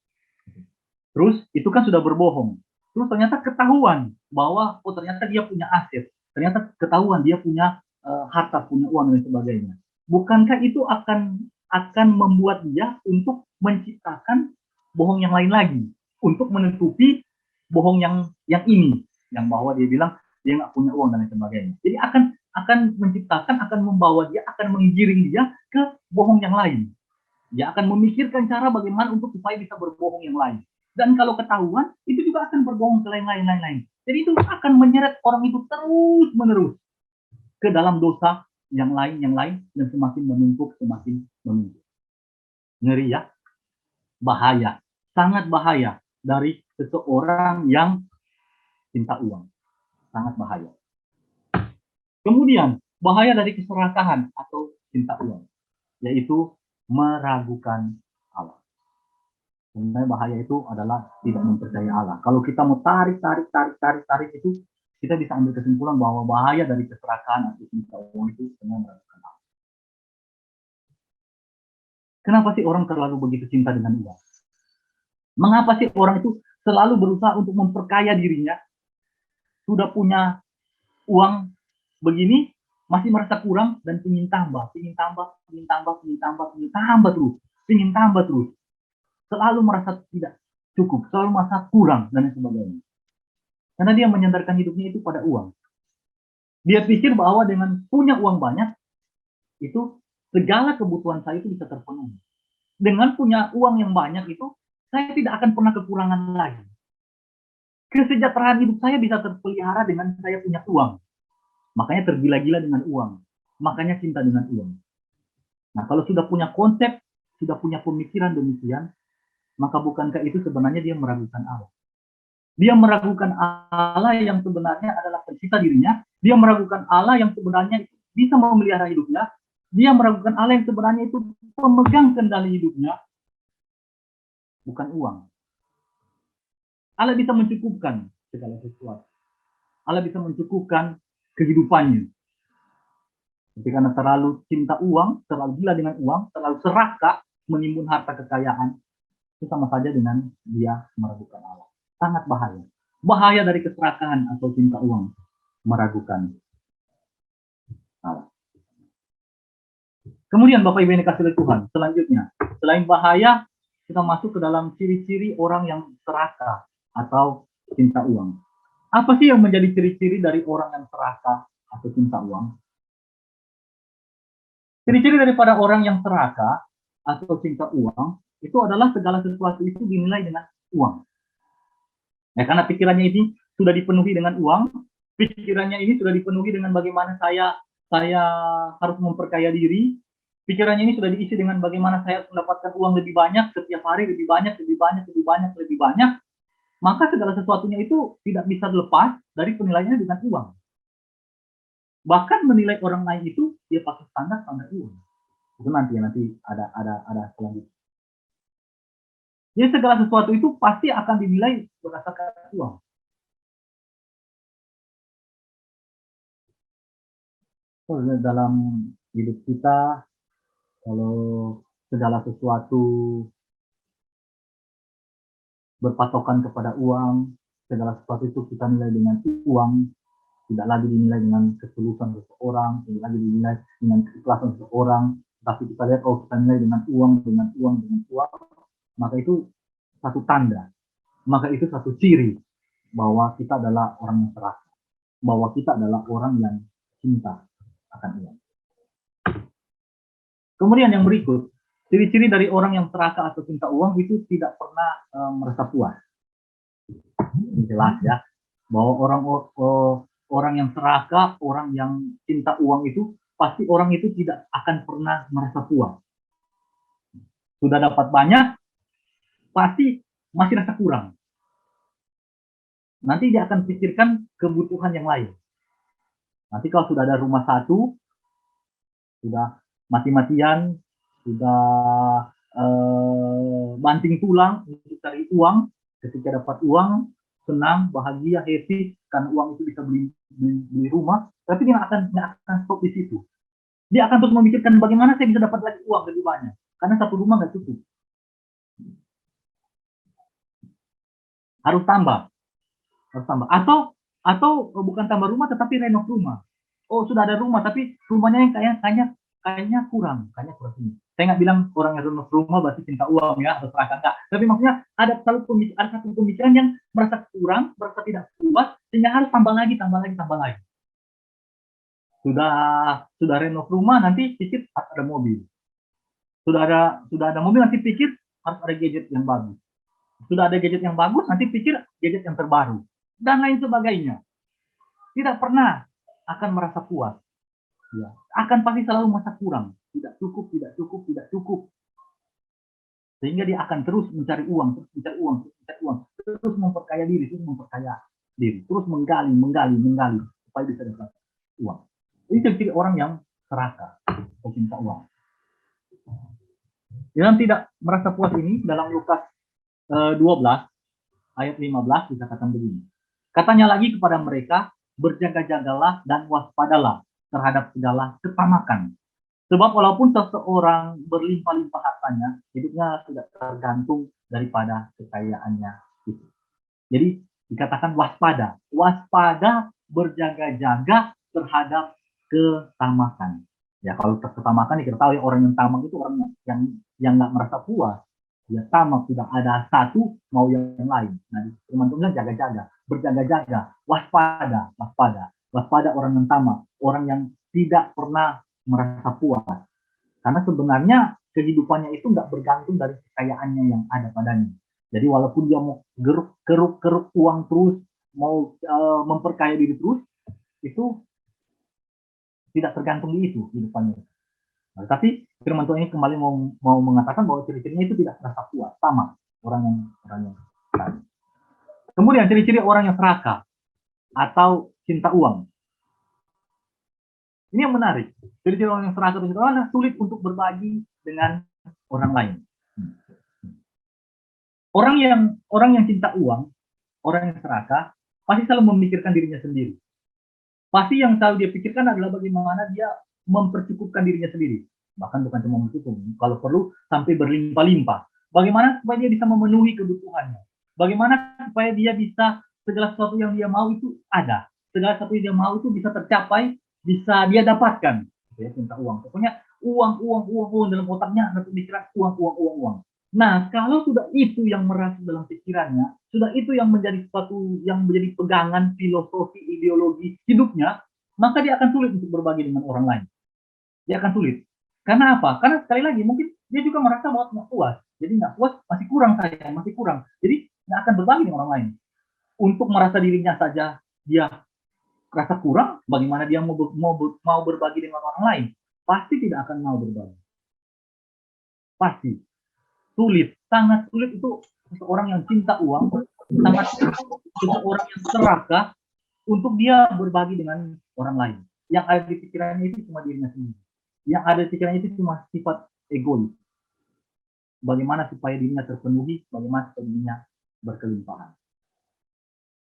Terus itu kan sudah berbohong. Terus ternyata ketahuan bahwa ternyata dia punya aset, ternyata ketahuan dia punya harta, punya uang dan sebagainya. Bukankah itu akan membuat dia untuk menciptakan bohong yang lain lagi, untuk menutupi bohong yang ini, yang bahwa dia bilang dia nggak punya uang dan lain sebagainya. Jadi akan menciptakan, akan membawa dia, akan menggiring dia ke bohong yang lain. Dia akan memikirkan cara bagaimana untuk supaya bisa berbohong yang lain. Dan kalau ketahuan, itu juga akan berbohong ke lain-lain. Jadi itu akan menyeret orang itu terus-menerus ke dalam dosa yang lain, dan semakin menumpuk. Ngeri ya, bahaya, sangat bahaya dari seseorang yang cinta uang. Sangat bahaya. Kemudian, bahaya dari keserakahan atau cinta uang, yaitu meragukan Allah. Sebenarnya bahaya itu adalah tidak mempercayai Allah. Kalau kita mau tarik itu, kita bisa ambil kesimpulan bahwa bahaya dari keserakahan atau cinta uang itu sebenarnya meragukan Allah. Kenapa sih orang terlalu begitu cinta dengan uang? Mengapa sih orang itu selalu berusaha untuk memperkaya dirinya? Sudah punya uang begini, masih merasa kurang dan ingin tambah terus. Selalu merasa tidak cukup, selalu merasa kurang dan sebagainya. Karena dia menyandarkan hidupnya itu pada uang. Dia pikir bahwa dengan punya uang banyak, itu segala kebutuhan saya itu bisa terpenuhi. Dengan punya uang yang banyak itu, saya tidak akan pernah kekurangan lagi. Kesejahteraan hidup saya bisa terpelihara dengan saya punya uang. Makanya tergila-gila dengan uang. Makanya cinta dengan uang. Nah, kalau sudah punya konsep, sudah punya pemikiran demikian, maka bukankah itu sebenarnya dia meragukan Allah? Dia meragukan Allah yang sebenarnya adalah pencipta dirinya. Dia meragukan Allah yang sebenarnya bisa memelihara hidupnya. Dia meragukan Allah yang sebenarnya itu pemegang kendali hidupnya, bukan uang. Allah bisa mencukupkan segala sesuatu. Allah bisa mencukupkan kehidupannya. Tapi karena terlalu cinta uang, terlalu gila dengan uang, terlalu serakah menimbun harta kekayaan, itu sama saja dengan dia meragukan Allah. Sangat bahaya. Bahaya dari keserakahan atau cinta uang, meragukan Allah. Kemudian Bapak Ibu yang dikasih oleh Tuhan, selanjutnya, selain bahaya, kita masuk ke dalam ciri-ciri orang yang serakah atau cinta uang. Apa sih yang menjadi ciri-ciri dari orang yang serakah atau cinta uang? Ciri-ciri daripada orang yang serakah atau cinta uang itu adalah segala sesuatu itu dinilai dengan uang. Ya, karena pikirannya ini sudah dipenuhi dengan uang, pikirannya ini sudah dipenuhi dengan bagaimana saya harus memperkaya diri, pikirannya ini sudah diisi dengan bagaimana saya harus mendapatkan uang lebih banyak setiap hari, lebih banyak, lebih banyak, lebih banyak, lebih banyak, maka segala sesuatunya itu tidak bisa lepas dari penilaiannya dengan uang. Bahkan menilai orang lain itu dia pakai standar uang. Itu nanti ada selanjutnya. Jadi segala sesuatu itu pasti akan dinilai berdasarkan uang. So, dalam hidup kita, kalau segala sesuatu berpatokan kepada uang, segala sesuatu itu kita nilai dengan uang, tidak lagi dinilai dengan ketulusan seseorang, tidak lagi dinilai dengan keikhlasan seseorang, tapi kita lihat, oh kita nilai dengan uang, maka itu satu tanda, maka itu satu ciri bahwa kita adalah orang yang serakah, bahwa kita adalah orang yang cinta akan uang. Kemudian yang berikut, ciri-ciri dari orang yang serakah atau cinta uang itu tidak pernah merasa puas. Ini jelas ya, bahwa orang yang serakah, orang yang cinta uang itu, pasti orang itu tidak akan pernah merasa puas. Sudah dapat banyak, pasti masih rasa kurang. Nanti dia akan pikirkan kebutuhan yang lain. Nanti kalau sudah ada rumah satu, sudah mati-matian, sudah banting tulang untuk cari uang, ketika dapat uang, senang, bahagia, happy, karena uang itu bisa beli rumah, tapi dia akan stop di situ. Dia akan terus memikirkan bagaimana saya bisa dapat lagi uang lebih banyak, karena satu rumah nggak cukup. Harus tambah. Atau bukan tambah rumah, tetapi renov rumah. Oh, sudah ada rumah, tapi rumahnya yang kayaknya kurang ini. Saya nggak bilang orang yang renov rumah berarti cinta uang ya, atau serakah, enggak. Tapi maksudnya ada satu pemikiran yang merasa kurang, merasa tidak puas, sehingga harus tambah lagi. Sudah renov rumah, nanti pikir harus ada mobil. Sudah ada mobil, nanti pikir harus ada gadget yang bagus. Sudah ada gadget yang bagus, nanti pikir gadget yang terbaru, dan lain sebagainya. Tidak pernah akan merasa puas. Ya, akan pasti selalu merasa kurang. Tidak cukup. Sehingga dia akan terus mencari uang, terus memperkaya diri, terus menggali, supaya bisa dapat uang. Ini ciri-ciri orang yang serakah, pecinta uang. Yang tidak merasa puas ini dalam Lukas 12 ayat 15 dikatakan begini. Katanya lagi kepada mereka, berjaga-jagalah dan waspadalah terhadap segala ketamakan. Sebab walaupun seseorang berlimpah-limpah hartanya, hidupnya tidak tergantung daripada kekayaannya itu. Jadi dikatakan waspada. Waspada, berjaga-jaga terhadap ketamakan. Ya, kalau ketamakan kita tahu ya, orang yang tamak itu orang yang nggak merasa puas. Dia tamak, tidak ada satu mau yang lain. Nah, firman Tuhan jaga-jaga, berjaga-jaga, waspada orang yang tamak, orang yang tidak pernah merasa puas. Karena sebenarnya kehidupannya itu nggak bergantung dari kekayaannya yang ada padanya. Jadi walaupun dia mau keruk uang terus, mau memperkaya diri terus, itu tidak tergantung di itu kehidupannya. Nah, tapi firman Tuhan ini kembali mau mengatakan bahwa ciri-cirinya itu tidak merasa puas, sama orang yang Kemudian ciri-ciri orang yang serakah atau cinta uang. Ini yang menarik. Ciri-ciri orang yang serakah atau cinta uang adalah sulit untuk berbagi dengan orang lain. Orang yang cinta uang, orang yang serakah, pasti selalu memikirkan dirinya sendiri. Pasti yang selalu dia pikirkan adalah bagaimana dia mempercukupkan dirinya sendiri. Bahkan bukan cuma mencukup, kalau perlu sampai berlimpah-limpah. Bagaimana supaya dia bisa memenuhi kebutuhannya. Bagaimana supaya dia bisa segala sesuatu yang dia mau itu ada. Segala sesuatu yang dia mau itu bisa tercapai, bisa dia dapatkan. Ya, cinta uang. Pokoknya uang, uang, uang, uang dalam otaknya ada pemikiran uang, uang, uang, uang. Nah, kalau sudah itu yang merasuk dalam pikirannya, sudah itu yang menjadi suatu yang menjadi pegangan filosofi ideologi hidupnya, maka dia akan sulit untuk berbagi dengan orang lain. Dia akan sulit. Karena apa? Karena sekali lagi mungkin dia juga merasa bahwa nggak puas. Jadi nggak puas, masih kurang saya, masih kurang. Jadi nggak akan berbagi dengan orang lain. Untuk merasa dirinya saja dia rasa kurang, bagaimana dia mau berbagi dengan orang lain? Pasti tidak akan mau berbagi. Pasti. Sulit, sangat sulit itu seseorang yang cinta uang, sangat sulit seseorang yang serakah untuk dia berbagi dengan orang lain. Yang ada di pikirannya itu cuma dirinya sendiri. Yang ada di pikirannya itu cuma sifat egois. Bagaimana supaya dirinya terpenuhi, bagaimana supaya dirinya berkelimpahan.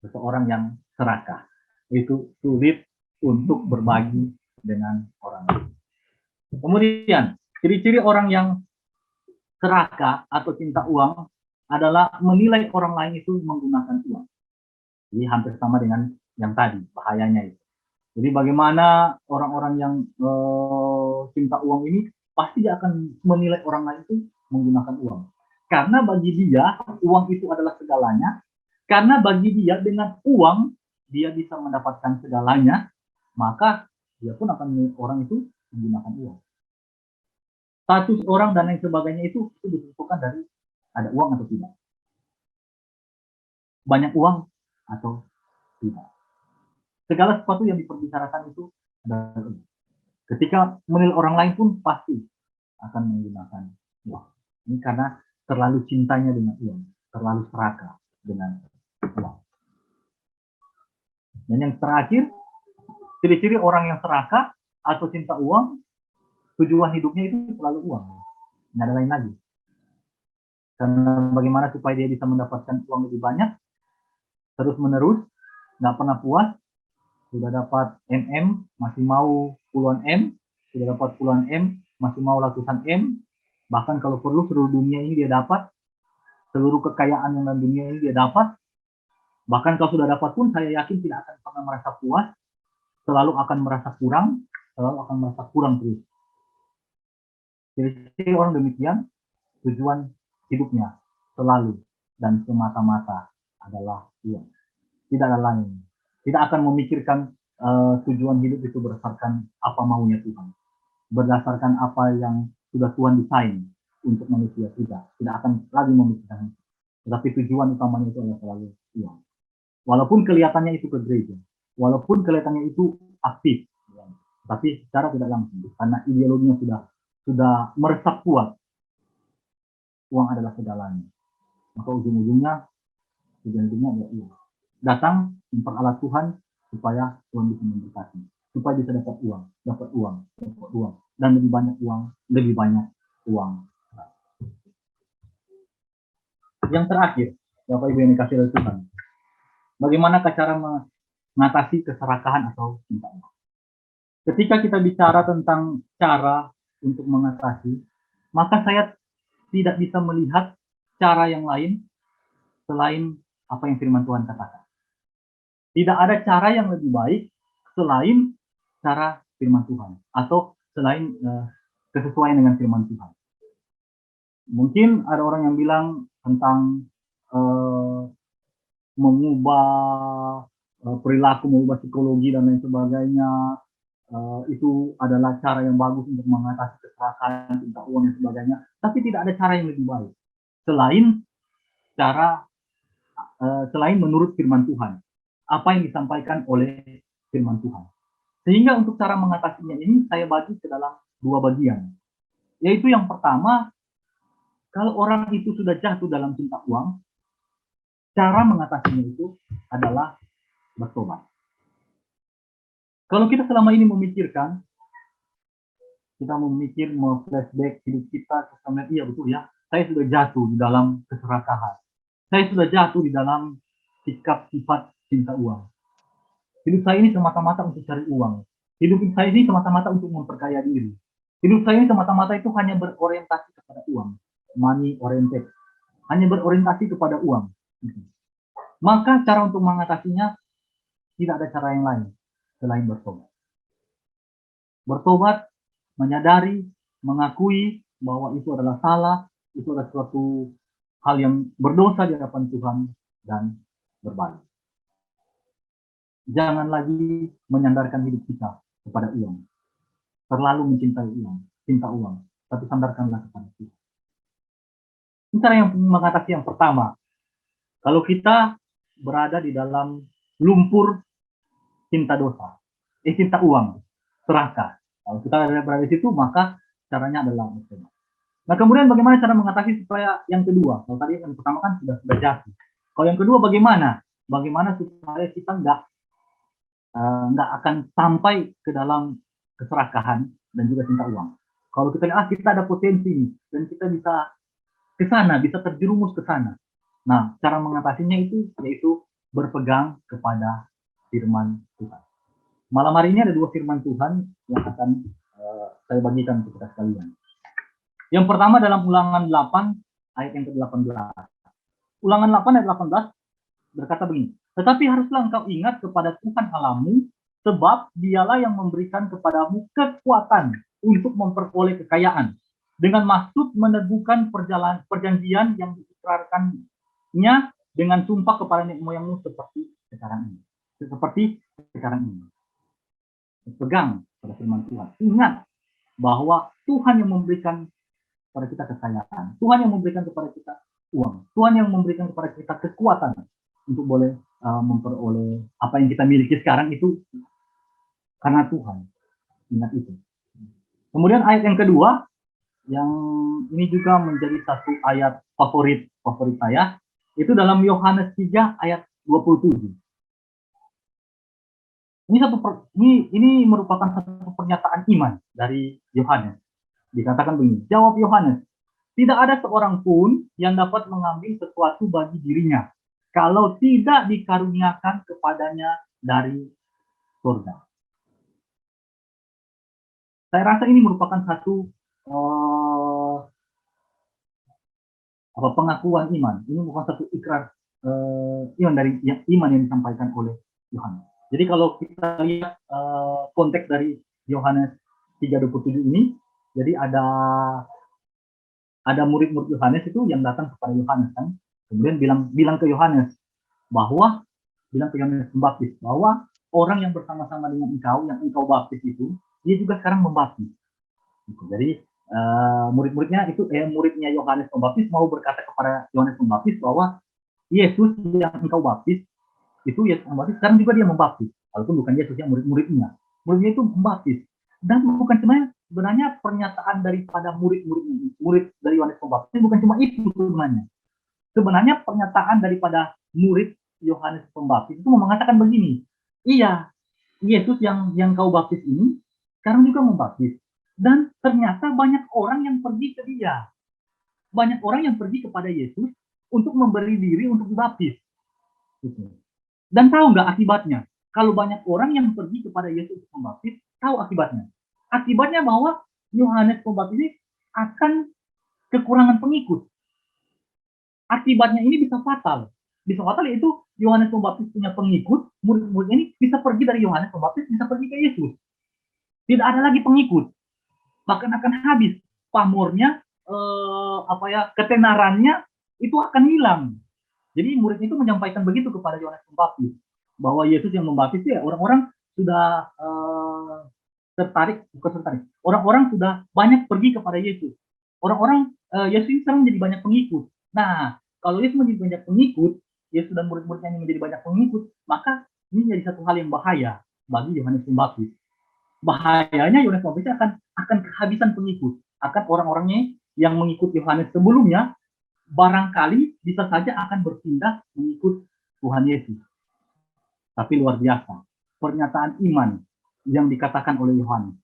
Seseorang yang serakah itu sulit untuk berbagi dengan orang lain. Kemudian, ciri-ciri orang yang serakah atau cinta uang adalah menilai orang lain itu menggunakan uang. Jadi hampir sama dengan yang tadi, bahayanya itu. Jadi bagaimana orang-orang yang cinta uang ini pasti dia akan menilai orang lain itu menggunakan uang. Karena bagi dia uang itu adalah segalanya. Karena bagi dia dengan uang dia bisa mendapatkan segalanya, maka dia pun akan orang itu menggunakan uang. Status orang dan lain sebagainya itu ditentukan dari ada uang atau tidak. Banyak uang atau tidak. Segala sesuatu yang diperbicarakan itu adalah uang. Ketika menilai orang lain pun pasti akan menggunakan uang. Ini karena terlalu cintanya dengan uang, terlalu serakah dengan uang. Dan yang terakhir, ciri-ciri orang yang serakah atau cinta uang, tujuan hidupnya itu selalu uang. Nggak ada lain lagi. Karena bagaimana supaya dia bisa mendapatkan uang lebih banyak, terus menerus, nggak pernah puas, sudah dapat MM, masih mau puluhan M, sudah dapat puluhan M, masih mau ratusan M, bahkan kalau perlu seluruh dunia ini dia dapat, seluruh kekayaan yang dalam dunia ini dia dapat, bahkan kalau sudah dapat pun saya yakin tidak akan pernah merasa puas, selalu akan merasa kurang, selalu akan merasa kurang terus. Jadi orang demikian, tujuan hidupnya selalu dan semata-mata adalah uang. Tidak ada lain. Tidak akan memikirkan tujuan hidup itu berdasarkan apa maunya Tuhan. Berdasarkan apa yang sudah Tuhan desain untuk manusia. Tidak akan lagi memikirkan itu. Tetapi tujuan utamanya itu adalah selalu uang. Walaupun kelihatannya itu ke gereja. Walaupun kelihatannya itu aktif. Tapi secara tidak langsung. Karena ideologinya sudah meresap kuat. Uang adalah segalanya. Maka ujung-ujungnya adalah uang. Datang memperalat Tuhan supaya Tuhan bisa memberkati, supaya bisa dapat uang, dan lebih banyak uang. Yang terakhir, Bapak Ibu yang dikasih oleh Tuhan, bagaimana cara mengatasi keserakahan atau cinta uang? Ketika kita bicara tentang cara untuk mengatasi, maka saya tidak bisa melihat cara yang lain selain apa yang firman Tuhan katakan. Tidak ada cara yang lebih baik selain cara firman Tuhan atau selain kesesuaian dengan firman Tuhan. Mungkin ada orang yang bilang tentang mengubah perilaku, mengubah psikologi dan lain sebagainya. Itu adalah cara yang bagus untuk mengatasi keserakahan, cinta uang dan sebagainya. Tapi tidak ada cara yang lebih baik selain menurut firman Tuhan. Apa yang disampaikan oleh firman Tuhan. Sehingga untuk cara mengatasinya ini saya bagi ke dalam dua bagian. Yaitu yang pertama, kalau orang itu sudah jatuh dalam cinta uang, cara mengatasinya itu adalah bertobat. Kalau kita selama ini memikirkan, kita flashback hidup kita melihat, iya betul ya, saya sudah jatuh di dalam keserakahan. Saya sudah jatuh di dalam sikap sifat cinta uang. Hidup saya ini semata-mata untuk cari uang. Hidup saya ini semata-mata untuk memperkaya diri. Hidup saya ini semata-mata itu hanya berorientasi kepada uang. Money oriented. Hanya berorientasi kepada uang. Maka cara untuk mengatasinya tidak ada cara yang lain selain bertobat. Bertobat, menyadari, mengakui bahwa itu adalah salah, itu adalah suatu hal yang berdosa di hadapan Tuhan, dan berbalik. Jangan lagi menyandarkan hidup kita kepada uang. Terlalu mencintai uang, cinta uang, tapi sandarkanlah kepada Tuhan. Ini cara yang mengatasi yang pertama. Kalau kita berada di dalam lumpur cinta dosa, cinta uang, serakah. Kalau kita berada di situ, maka caranya adalah bertobat. Nah, kemudian bagaimana cara mengatasi supaya yang kedua? Kalau tadi yang pertama kan sudah jatuh. Kalau yang kedua bagaimana? Bagaimana supaya kita nggak akan sampai ke dalam keserakahan dan juga cinta uang. Kalau kita lihat kita ada potensi nih, dan kita bisa ke sana, bisa terjerumus ke sana. Nah, cara mengatasinya itu yaitu berpegang kepada firman Tuhan. Malam hari ini ada dua firman Tuhan yang akan saya bagikan untuk kita sekalian. Yang pertama dalam Ulangan 8 ayat yang ke-18. Ulangan 8 ayat 18 berkata begini, tetapi haruslah engkau ingat kepada Tuhan Allahmu, sebab dialah yang memberikan kepadamu kekuatan untuk memperoleh kekayaan, dengan maksud meneguhkan perjanjian yang diikrarkannya dengan sumpah kepada nenek moyangmu seperti sekarang ini. Pegang pada firman Tuhan. Ingat bahwa Tuhan yang memberikan kepada kita kekayaan, Tuhan yang memberikan kepada kita uang, Tuhan yang memberikan kepada kita kekuatan untuk boleh memperoleh apa yang kita miliki sekarang itu karena Tuhan. Ingat itu. Kemudian ayat yang kedua, yang ini juga menjadi satu ayat favorit saya, itu dalam Yohanes 3 ayat 27. Ini merupakan satu pernyataan iman dari Yohanes. Dikatakan begini, jawab Yohanes, tidak ada seorang pun yang dapat mengambil sesuatu bagi dirinya kalau tidak dikaruniakan kepadanya dari surga. Saya rasa ini merupakan satu pengakuan iman. Ini bukan satu ikrar iman dari iman yang disampaikan oleh Yohanes. Jadi kalau kita lihat konteks dari Yohanes 3:27 ini, jadi ada murid-murid Yohanes itu yang datang kepada Yohanes kan, kemudian bilang ke Yohanes Pembaptis bahwa orang yang bersama-sama dengan engkau, yang engkau baptis itu, dia juga sekarang membaptis. Jadi muridnya Yohanes Pembaptis mau berkata kepada Yohanes Pembaptis bahwa Yesus yang engkau baptis itu Yesus Pembaptis, sekarang juga dia membaptis, walaupun bukan Yesus yang muridnya itu membaptis. Dan bukan sebenarnya pernyataan daripada murid dari Yohanes Pembaptis bukan cuma itu sebenarnya. Sebenarnya pernyataan daripada murid Yohanes Pembaptis itu mengatakan begini, iya, Yesus yang kau baptis ini sekarang juga membaptis. Dan ternyata banyak orang yang pergi ke dia. Banyak orang yang pergi kepada Yesus untuk memberi diri untuk dibaptis. Dan tahu nggak akibatnya? Kalau banyak orang yang pergi kepada Yesus untuk membaptis, tahu akibatnya? Akibatnya bahwa Yohanes Pembaptis ini akan kekurangan pengikut. Akibatnya ini bisa fatal. Bisa fatal yaitu Yohanes Pembaptis punya pengikut, murid-murid ini bisa pergi dari Yohanes Pembaptis, bisa pergi ke Yesus. Tidak ada lagi pengikut. Bahkan akan habis pamornya, ketenarannya itu akan hilang. Jadi murid itu menyampaikan begitu kepada Yohanes Pembaptis, bahwa Yesus yang membaptis ya orang-orang sudah Orang-orang sudah banyak pergi kepada Yesus. Orang-orang Yesus sekarang menjadi banyak pengikut. Nah, kalau Yesus menjadi banyak pengikut, Yesus dan murid-muridnya menjadi banyak pengikut, maka ini menjadi satu hal yang bahaya bagi Yohanes Pembaptis. Bahayanya Yohanes Pembaptis akan kehabisan pengikut, akan orang-orangnya yang mengikut Yohanes sebelumnya barangkali bisa saja akan berpindah mengikut Tuhan Yesus. Tapi luar biasa, pernyataan iman yang dikatakan oleh Yohanes.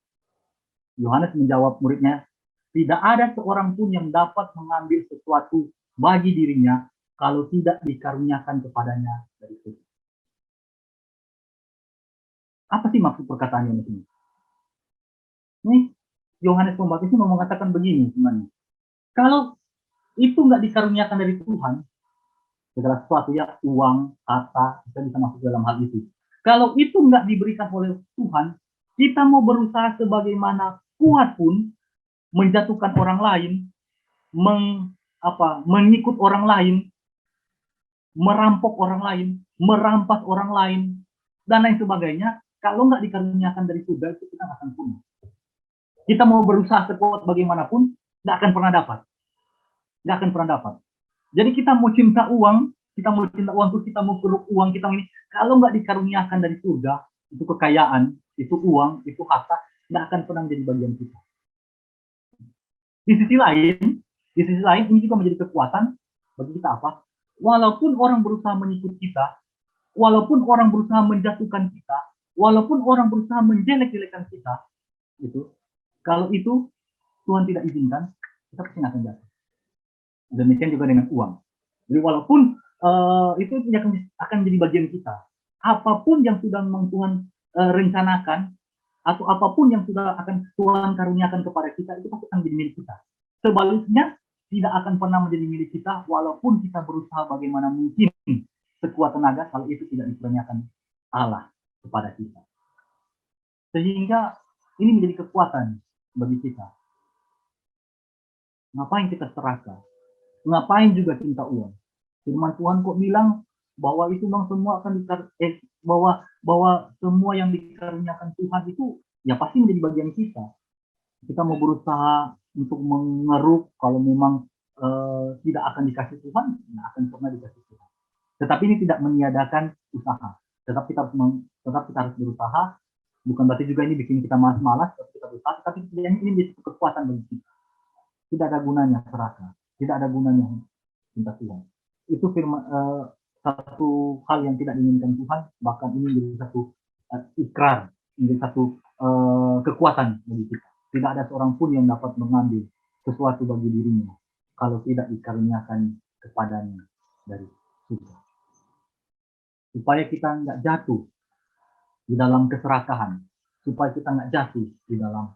Yohanes menjawab muridnya, tidak ada seorang pun yang dapat mengambil sesuatu bagi dirinya kalau tidak dikaruniakan kepadanya dari Tuhan. Apa sih maksud perkataannya di sini? Nih, Yohanes Pembaptis mau mengatakan begini, teman. Kalau itu nggak dikaruniakan dari Tuhan, segala sesuatu ya, uang, harta, kita bisa masuk dalam hal itu. Kalau itu nggak diberikan oleh Tuhan, kita mau berusaha sebagaimana kuat pun menjatuhkan orang lain, mengikut orang lain, merampok orang lain, merampas orang lain, dan lain sebagainya. Kalau nggak dikaruniakan dari surga, itu kita akan punah. Kita mau berusaha sekuat bagaimanapun, nggak akan pernah dapat. Nggak akan pernah dapat. Jadi kita mau cinta uang, kita mau perlu uang, kita ini, kalau nggak dikaruniakan dari surga, itu kekayaan, itu uang, itu harta, nggak akan pernah menjadi bagian kita. Di sisi lain, ini juga menjadi kekuatan bagi kita apa? Walaupun orang berusaha mengikut kita, walaupun orang berusaha menjatuhkan kita, walaupun orang berusaha menjelek-jelekan kita, itu, kalau itu Tuhan tidak izinkan, kita pasti akan jatuh. Demikian juga dengan uang. Jadi walaupun itu akan menjadi bagian kita, apapun yang sudah Tuhan rencanakan, atau apapun yang sudah akan Tuhan karuniakan kepada kita, itu pasti akan menjadi milik kita. Sebaliknya, tidak akan pernah menjadi milik kita, walaupun kita berusaha bagaimana mungkin sekuat tenaga, kalau itu tidak dikaruniakan Allah kepada kita. Sehingga ini menjadi kekuatan bagi kita. Ngapain kita serakah? Ngapain juga cinta uang? Firman Tuhan kok bilang bahwa itu semua akan bahwa semua yang dikaruniakan Tuhan itu ya pasti menjadi bagian kita. Kita mau berusaha untuk mengeruk, kalau memang tidak akan dikasih Tuhan, tidak akan pernah dikasih Tuhan. Tetapi ini tidak meniadakan usaha. Tetap kita harus berusaha. Bukan berarti juga ini bikin kita malas-malas, kita berusaha. Tapi ini menjadi kekuatan bagi kita. Tidak ada gunanya serakah. Tidak ada gunanya cinta Tuhan. Itu satu hal yang tidak diinginkan Tuhan, bahkan ini menjadi satu ikrar, menjadi satu kekuatan bagi kita. Tidak ada seorang pun yang dapat mengambil sesuatu bagi dirinya kalau tidak dikaruniakan kepadanya dari surga. Supaya kita nggak jatuh di dalam keserakahan, supaya kita nggak jatuh di dalam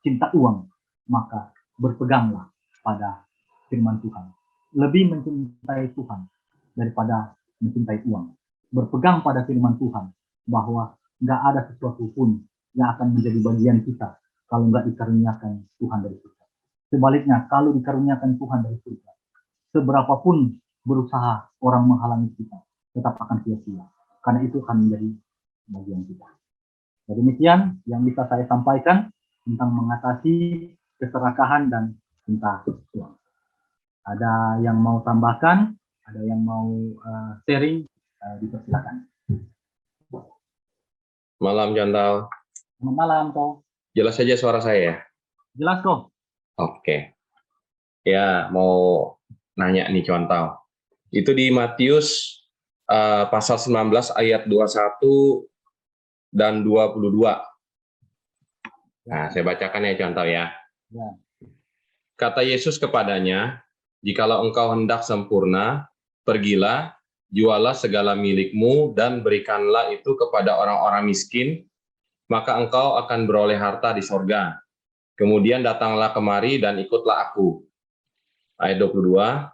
cinta uang, maka berpeganglah pada firman Tuhan. Lebih mencintai Tuhan daripada mencintai uang. Berpegang pada firman Tuhan bahwa nggak ada sesuatu pun yang akan menjadi bagian kita kalau nggak dikaruniakan Tuhan dari surga. Sebaliknya, kalau dikaruniakan Tuhan dari surga, seberapapun berusaha orang menghalangi kita, tetap akan sia-sia. Karena itu akan menjadi bagian kita. Jadi demikian yang bisa saya sampaikan tentang mengatasi keserakahan dan cinta uang. Ada yang mau tambahkan, ada yang mau sharing, dipersilakan. Malam, Chantal. Selamat malam, kok. Jelas saja suara saya ya? Jelas, kok. Oke. Ya, mau nanya nih, Chantal. Itu di Matius pasal 19 ayat 21 dan 22. Nah, saya bacakan ya, Chantal ya. Ya. Kata Yesus kepadanya, jikalau engkau hendak sempurna, pergilah, jualah segala milikmu dan berikanlah itu kepada orang-orang miskin, maka engkau akan beroleh harta di sorga. Kemudian datanglah kemari dan ikutlah aku. Ayat 22,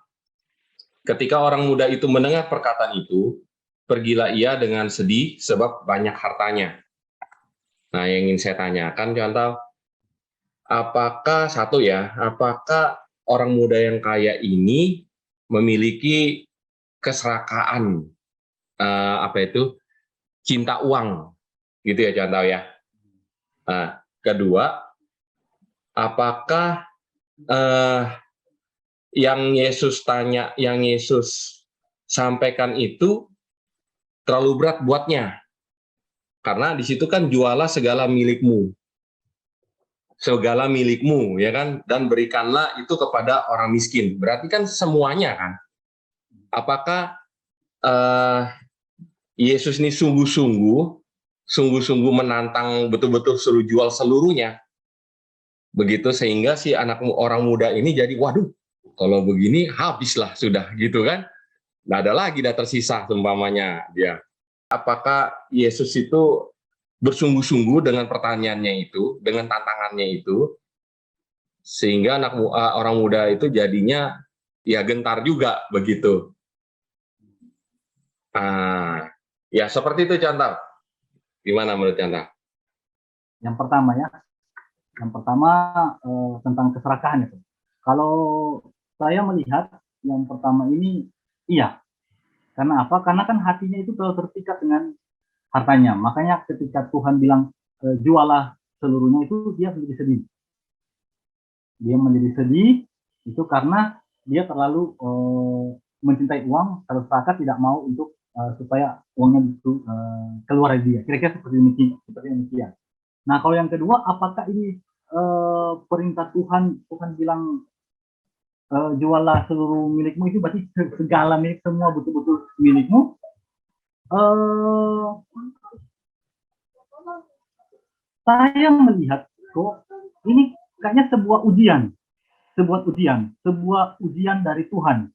ketika orang muda itu mendengar perkataan itu, pergilah ia dengan sedih sebab banyak hartanya. Nah, yang ingin saya tanyakan, Chantal, apakah orang muda yang kaya ini memiliki keserakaan, cinta uang, gitu ya, Chantal ya? Nah, kedua, apakah yang Yesus sampaikan itu terlalu berat buatnya? Karena di situ kan jualah segala milikmu. segala milikmu, ya kan, dan berikanlah itu kepada orang miskin. Berarti kan semuanya kan. Apakah Yesus ini sungguh-sungguh menantang betul-betul suruh jual seluruhnya, begitu sehingga si orang muda ini jadi, waduh, kalau begini habislah sudah, gitu kan, nggak ada lagi, dah tersisa seumpamanya dia. Apakah Yesus itu bersungguh-sungguh dengan pertanyaannya itu, dengan tantangannya itu, sehingga orang muda itu jadinya ya gentar juga begitu. Ya seperti itu contoh. Gimana menurut Contoh? Yang pertama ya, tentang keserakahan itu. Kalau saya melihat yang pertama ini, iya. Karena apa? Karena kan hatinya itu terlalu terpikat dengan hartanya. Makanya ketika Tuhan bilang jualah seluruhnya, itu dia menjadi sedih. Dia menjadi sedih itu karena dia terlalu mencintai uang, terlalu sepakat tidak mau untuk supaya uangnya itu keluar dari dia. Kira-kira seperti demikian. Nah, kalau yang kedua, apakah ini perintah Tuhan? Tuhan bilang jualah seluruh milikmu, itu berarti segala milik, semua betul-betul milikmu. Saya melihat kok ini kayaknya sebuah ujian dari Tuhan.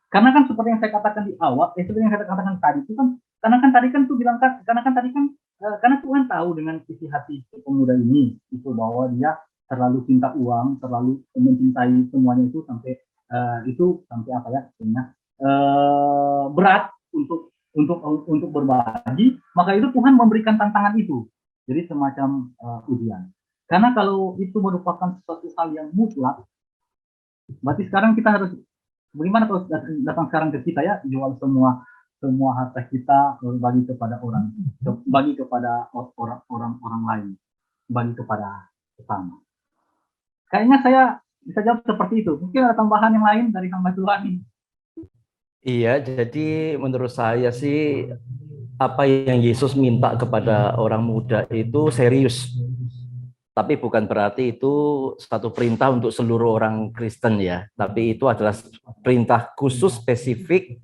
Karena kan seperti yang saya katakan di awal, seperti yang saya katakan tadi itu kan, karena kan tadi kan karena Tuhan tahu dengan isi hati pemuda ini itu bahwa dia terlalu cinta uang, terlalu mencintai semuanya itu sampai apa ya, berat untuk berbagi, maka itu Tuhan memberikan tantangan itu. Jadi semacam ujian. Karena kalau itu merupakan sesuatu hal yang mutlak, berarti sekarang kita harus bagaimana kalau datang sekarang ke kita, ya, jual semua harta kita bagi kepada orang lain, bagi kepada sesama. Kayaknya saya bisa jawab seperti itu. Mungkin ada tambahan yang lain dari hamba Tuhan ini. Iya, jadi menurut saya sih apa yang Yesus minta kepada orang muda itu serius. Tapi bukan berarti itu satu perintah untuk seluruh orang Kristen ya. Tapi itu adalah perintah khusus spesifik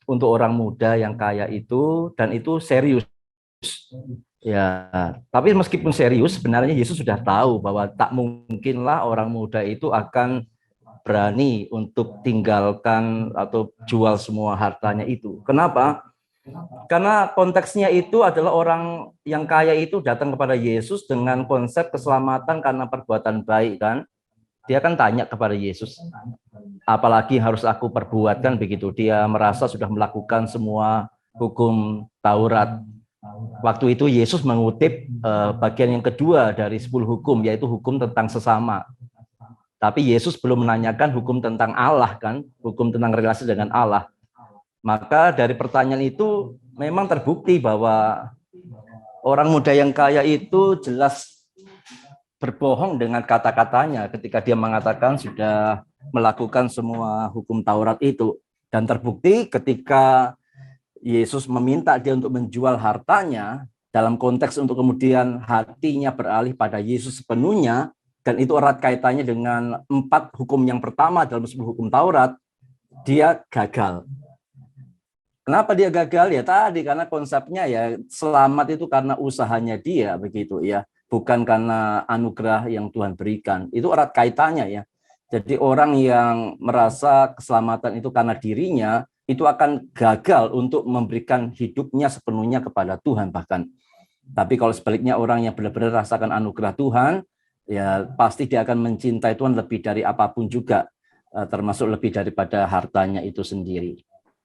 untuk orang muda yang kaya itu, dan itu serius. Ya, tapi meskipun serius, sebenarnya Yesus sudah tahu bahwa tak mungkinlah orang muda itu akan berani untuk tinggalkan atau jual semua hartanya itu. Kenapa? Karena konteksnya itu adalah orang yang kaya itu datang kepada Yesus dengan konsep keselamatan karena perbuatan baik kan. Dia kan tanya kepada Yesus, apalagi harus aku perbuatkan begitu. Dia merasa sudah melakukan semua hukum Taurat. Waktu itu Yesus mengutip bagian yang kedua dari 10 hukum, yaitu hukum tentang sesama. Tapi Yesus belum menanyakan hukum tentang Allah kan, hukum tentang relasi dengan Allah. Maka dari pertanyaan itu memang terbukti bahwa orang muda yang kaya itu jelas berbohong dengan kata-katanya ketika dia mengatakan sudah melakukan semua hukum Taurat itu. Dan terbukti ketika Yesus meminta dia untuk menjual hartanya dalam konteks untuk kemudian hatinya beralih pada Yesus sepenuhnya, dan itu erat kaitannya dengan 4 hukum yang pertama dalam 10 hukum Taurat, dia gagal. Kenapa dia gagal? Ya tadi karena konsepnya ya selamat itu karena usahanya dia begitu ya, bukan karena anugerah yang Tuhan berikan. Itu erat kaitannya ya. Jadi orang yang merasa keselamatan itu karena dirinya, itu akan gagal untuk memberikan hidupnya sepenuhnya kepada Tuhan bahkan. Tapi kalau sebaliknya orang yang benar-benar rasakan anugerah Tuhan, ya pasti dia akan mencintai Tuhan lebih dari apapun juga, termasuk lebih daripada hartanya itu sendiri.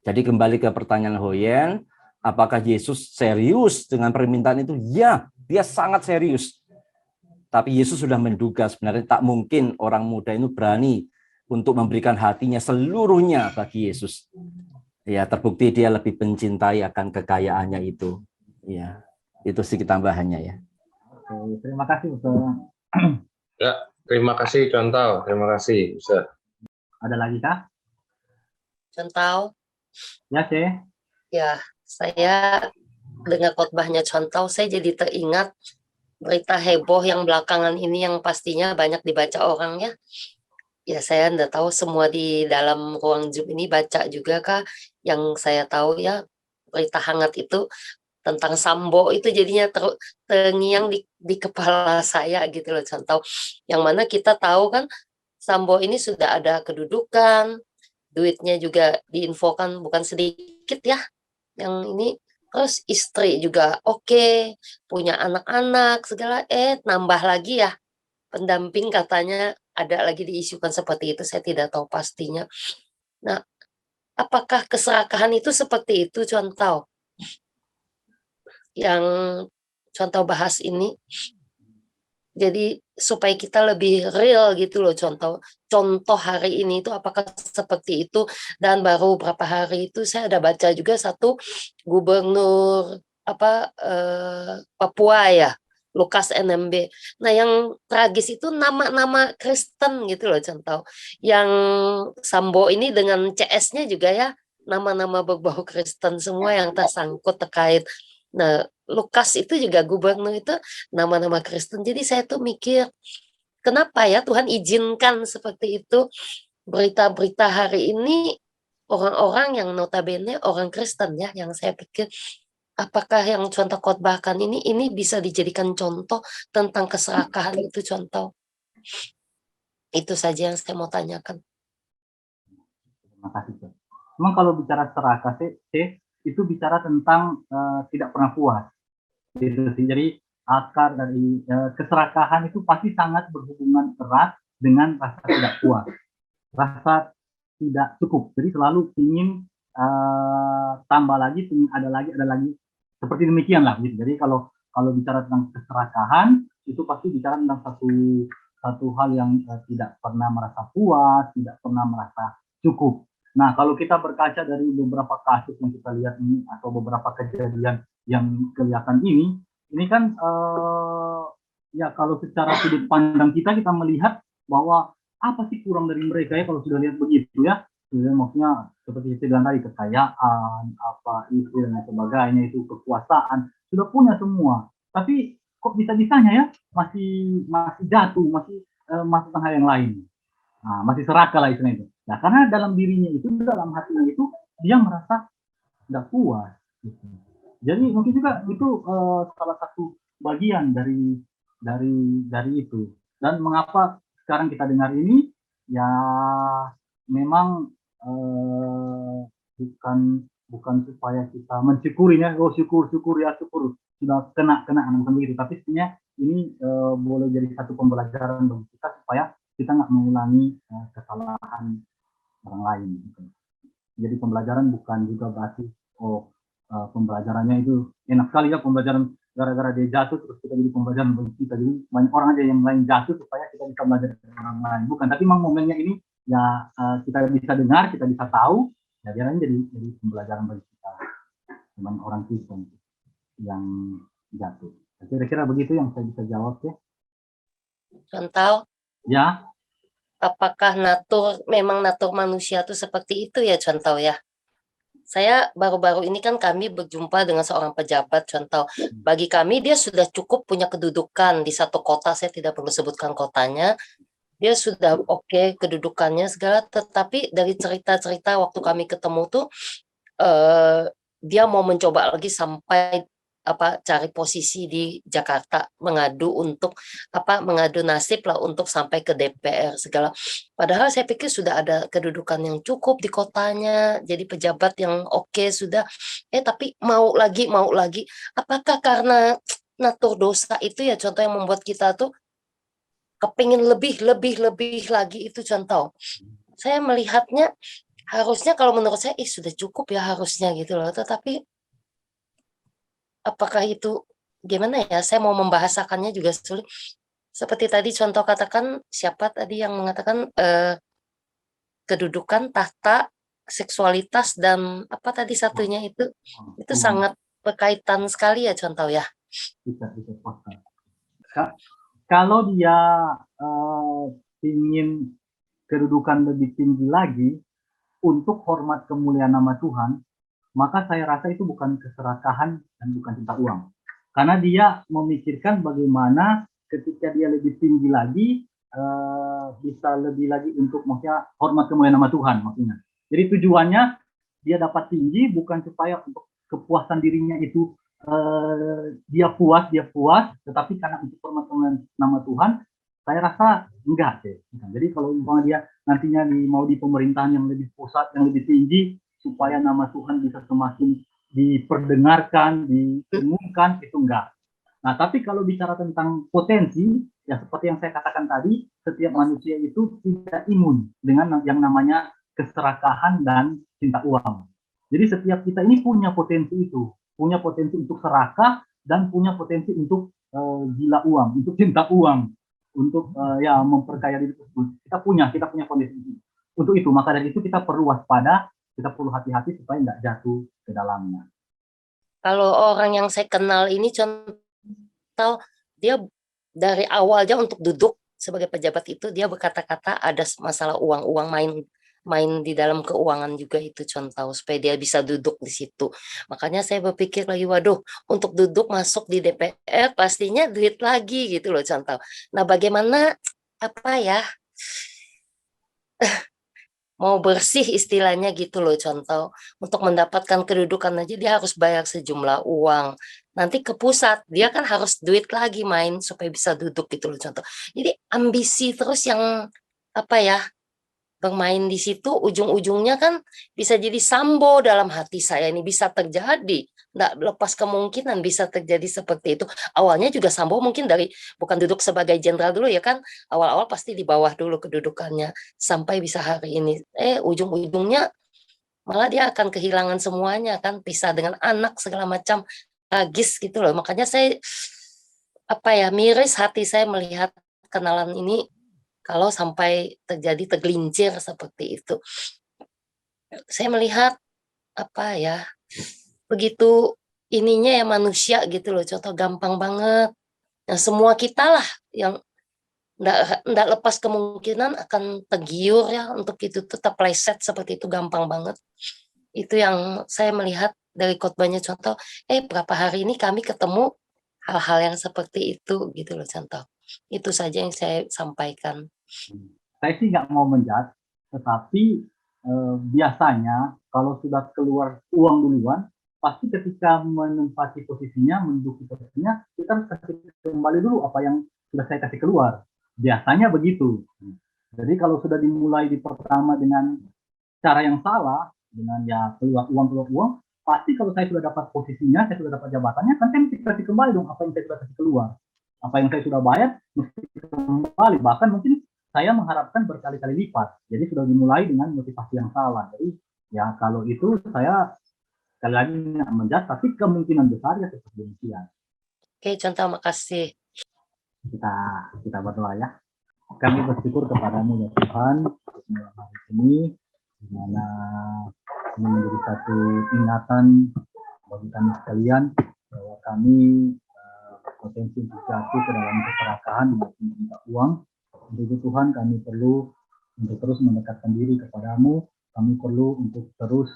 Jadi kembali ke pertanyaan Hoyen, apakah Yesus serius dengan permintaan itu? Ya, dia sangat serius. Tapi Yesus sudah menduga sebenarnya tak mungkin orang muda itu berani untuk memberikan hatinya seluruhnya bagi Yesus. Ya, terbukti dia lebih mencintai akan kekayaannya itu. Ya, itu sedikit tambahannya ya. Oke, terima kasih, Ustaz. Ya, terima kasih Contoh. Terima kasih, Ustaz. Ada lagi kah? Contoh, Ya, Ceh. ya saya dengar khotbahnya Contoh, saya jadi teringat berita heboh yang belakangan ini yang pastinya banyak dibaca orang ya. Ya saya enggak tahu semua di dalam ruang Zoom ini baca juga kah. Yang saya tahu ya berita hangat itu tentang Sambo itu jadinya terngiang di kepala saya gitu loh, contoh. Yang mana kita tahu kan Sambo ini sudah ada kedudukan, duitnya juga diinfokan bukan sedikit ya. Yang ini terus istri juga oke, punya anak-anak segala nambah lagi ya pendamping katanya ada lagi diisukan seperti itu, saya tidak tahu pastinya. Nah, apakah keserakahan itu seperti itu contoh yang contoh bahas ini? Jadi supaya kita lebih real gitu loh, contoh hari ini itu apakah seperti itu. Dan baru berapa hari itu saya ada baca juga satu gubernur Papua ya, Lukas NMB. Nah yang tragis itu nama-nama Kristen gitu loh, contoh yang Sambo ini dengan CS-nya juga ya, nama-nama berbau Kristen semua yang tersangkut terkait. Nah Lukas itu juga gubernur itu nama-nama Kristen. Jadi saya tuh mikir, kenapa ya Tuhan izinkan seperti itu berita-berita hari ini orang-orang yang notabene orang Kristen ya, yang saya pikir apakah yang contoh khotbahkan ini bisa dijadikan contoh tentang keserakahan itu contoh. Itu saja yang saya mau tanyakan. Terima kasih, Cek. Memang kalau bicara serakah, itu bicara tentang tidak pernah puas. Gitu sih. Jadi akar dari keserakahan itu pasti sangat berhubungan erat dengan rasa tidak puas, rasa tidak cukup. Jadi selalu ingin tambah lagi, ingin ada lagi, seperti demikian lah. Gitu. Jadi kalau bicara tentang keserakahan itu pasti bicara tentang satu hal yang tidak pernah merasa puas, tidak pernah merasa cukup. Nah, kalau kita berkaca dari beberapa kasus yang kita lihat ini atau beberapa kejadian yang kelihatan ini kan ya kalau secara sudut pandang kita melihat bahwa apa sih kurang dari mereka ya kalau sudah lihat begitu ya. Jadi, maksudnya seperti saya bilang tadi, kekayaan, istri dan lain sebagainya, itu kekuasaan sudah punya semua. Tapi kok bisa-bisanya ya masih jatuh, masih masukkan hal yang lain. Nah, masih serakah lah istilahnya itu. Nah, karena dalam dirinya itu, dalam hatinya itu dia merasa tidak puas. Gitu. Jadi mungkin juga itu salah satu bagian dari itu. Dan mengapa sekarang kita dengar ini ya memang bukan supaya kita mensyukuri ya, oh syukur ya syukur sudah kena bukan begitu, tapi sebenarnya ini boleh jadi satu pembelajaran bagi kita supaya kita nggak mengulangi kesalahan orang lain. Gitu. Jadi pembelajaran bukan juga berarti pembelajarannya itu enak sekali ya, pembelajaran gara-gara dia jatuh terus kita jadi pembelajaran bagi kita. Jadi banyak orang aja yang lain jatuh supaya kita bisa belajar dari orang lain. Bukan, tapi memang momennya ini ya kita bisa dengar, kita bisa tahu, ya dia jadi pembelajaran bagi kita. Cuman orang Kristen yang jatuh. Kira-kira begitu yang saya bisa jawab ya. Contoh, Ya. apakah memang natur manusia itu seperti itu ya contoh ya? Saya baru-baru ini kan kami berjumpa dengan seorang pejabat, contoh bagi kami dia sudah cukup punya kedudukan di satu kota, saya tidak perlu sebutkan kotanya, dia sudah oke kedudukannya segala, tetapi dari cerita-cerita waktu kami ketemu tuh dia mau mencoba lagi sampai cari posisi di Jakarta, mengadu nasib lah untuk sampai ke DPR segala. Padahal saya pikir sudah ada kedudukan yang cukup di kotanya, jadi pejabat yang oke sudah. Tapi mau lagi. Apakah karena natur dosa itu ya contoh yang membuat kita tuh kepingin lebih lagi itu contoh. Saya melihatnya harusnya kalau menurut saya sudah cukup ya harusnya gitu loh. Tetapi apakah itu gimana ya? Saya mau membahasakannya juga sulit. Seperti tadi contoh katakan siapa tadi yang mengatakan kedudukan, tahta, seksualitas dan apa tadi satunya itu sangat berkaitan sekali ya contoh ya. Bisa. Kalau dia ingin kedudukan lebih tinggi lagi untuk hormat kemuliaan nama Tuhan, maka saya rasa itu bukan keserakahan dan bukan cinta uang. Karena dia memikirkan bagaimana ketika dia lebih tinggi lagi, bisa lebih lagi untuk maksudnya hormat kemuliaan nama Tuhan maksudnya. Jadi tujuannya dia dapat tinggi bukan supaya untuk kepuasan dirinya itu dia puas, tetapi karena untuk hormat kemuliaan nama Tuhan, saya rasa enggak sih. Jadi kalau misalnya dia nantinya mau di pemerintahan yang lebih pusat, yang lebih tinggi, supaya nama Tuhan bisa semakin diperdengarkan, diumumkan, itu enggak. Nah, tapi kalau bicara tentang potensi, ya seperti yang saya katakan tadi, setiap manusia itu tidak imun dengan yang namanya keserakahan dan cinta uang. Jadi setiap kita ini punya potensi itu, punya potensi untuk serakah dan punya potensi untuk gila uang, untuk cinta uang, untuk ya memperkaya diri tersebut. Kita punya potensi itu. Untuk itu, maka dari itu kita perlu waspada, kita perlu hati-hati supaya nggak jatuh ke dalamnya. Kalau orang yang saya kenal ini contoh, dia dari awalnya untuk duduk sebagai pejabat itu dia berkata-kata ada masalah uang main di dalam keuangan juga itu contoh supaya dia bisa duduk di situ. Makanya saya berpikir lagi, waduh, untuk duduk masuk di DPR pastinya duit lagi gitu loh contoh. Nah, bagaimana apa ya? Mau bersih istilahnya gitu loh contoh. Untuk mendapatkan kedudukan aja dia harus bayar sejumlah uang. Nanti ke pusat dia kan harus duit lagi main supaya bisa duduk gitu loh contoh. Jadi ambisi terus yang apa ya, bermain di situ ujung-ujungnya kan bisa jadi sambo dalam hati saya ini bisa terjadi. Nggak lepas kemungkinan bisa terjadi seperti itu. Awalnya juga sambo mungkin dari bukan duduk sebagai jenderal dulu ya kan. Awal-awal pasti di bawah dulu kedudukannya sampai bisa hari ini. Ujung-ujungnya malah dia akan kehilangan semuanya kan, pisah dengan anak segala macam, tragis gitu loh. Makanya saya miris hati saya melihat kenalan ini kalau sampai terjadi tergelincir seperti itu. Saya melihat begitu ininya ya manusia gitu loh, contoh gampang banget. Nah, semua kita lah yang enggak lepas kemungkinan akan tergiur ya untuk itu tetap pleset seperti itu gampang banget. Itu yang saya melihat dari khotbahnya contoh, berapa hari ini kami ketemu hal-hal yang seperti itu gitu loh contoh. Itu saja yang saya sampaikan. Saya sih nggak mau menjudge, tetapi biasanya kalau sudah keluar uang duluan, pasti ketika menempati posisinya, menduduki posisinya, kita harus kasih kembali dulu apa yang sudah saya kasih keluar. Biasanya begitu. Jadi kalau sudah dimulai di pertama dengan cara yang salah, dengan ya keluar uang, pasti kalau saya sudah dapat posisinya, saya sudah dapat jabatannya, kan saya mesti kasih kembali dong apa yang saya sudah kasih keluar. Apa yang saya sudah bayar, mesti kembali. Bahkan mungkin saya mengharapkan berkali-kali lipat. Jadi sudah dimulai dengan motivasi yang salah. Jadi ya kalau itu saya sekali lagi nggak menjudge, tapi kemungkinan besar ya seperti demikian. Oke, contoh makasih. Kita berdoa ya. Kami bersyukur kepadamu ya Tuhan, malam hari ini, di mana ini menjadi satu ingatan bagi kami sekalian bahwa kami berpotensi untuk jatuh ke dalam keserakahan maupun minta uang. Untuk itu Tuhan kami perlu untuk terus mendekatkan diri kepadamu. Kami perlu untuk terus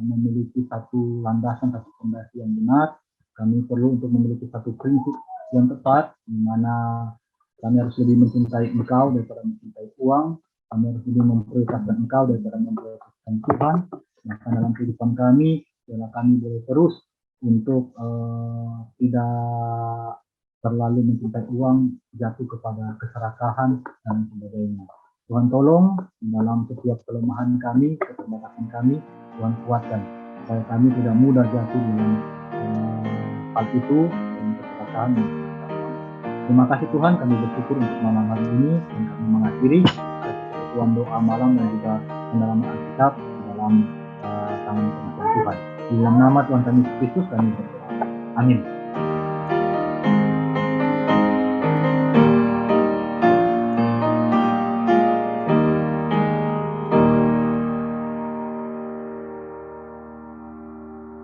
memiliki satu landasan, satu fondasi yang benar. Kami perlu untuk memiliki satu prinsip yang tepat, di mana kami harus lebih mencintai Engkau daripada mencintai uang. Kami harus lebih memprioritaskan Engkau daripada memprioritaskan Tuhan. Maka dalam kehidupan kami, bila kami boleh terus untuk tidak terlalu mencintai uang, jatuh kepada keserakahan dan sebagainya. Tuhan tolong dalam setiap kelemahan kami, keterbatasan kami, Tuhan kuatkan supaya kami tidak mudah jatuh dalam hal itu dan keserakahan. Terima kasih Tuhan, kami bersyukur untuk malam hari ini dan kami mengakhiri Tuhan doa malam dan juga pendalaman Alkitab dalam tangan Tuhan. Di dalam nama Tuhan kami Yesus Kristus kami berdoa. Amin.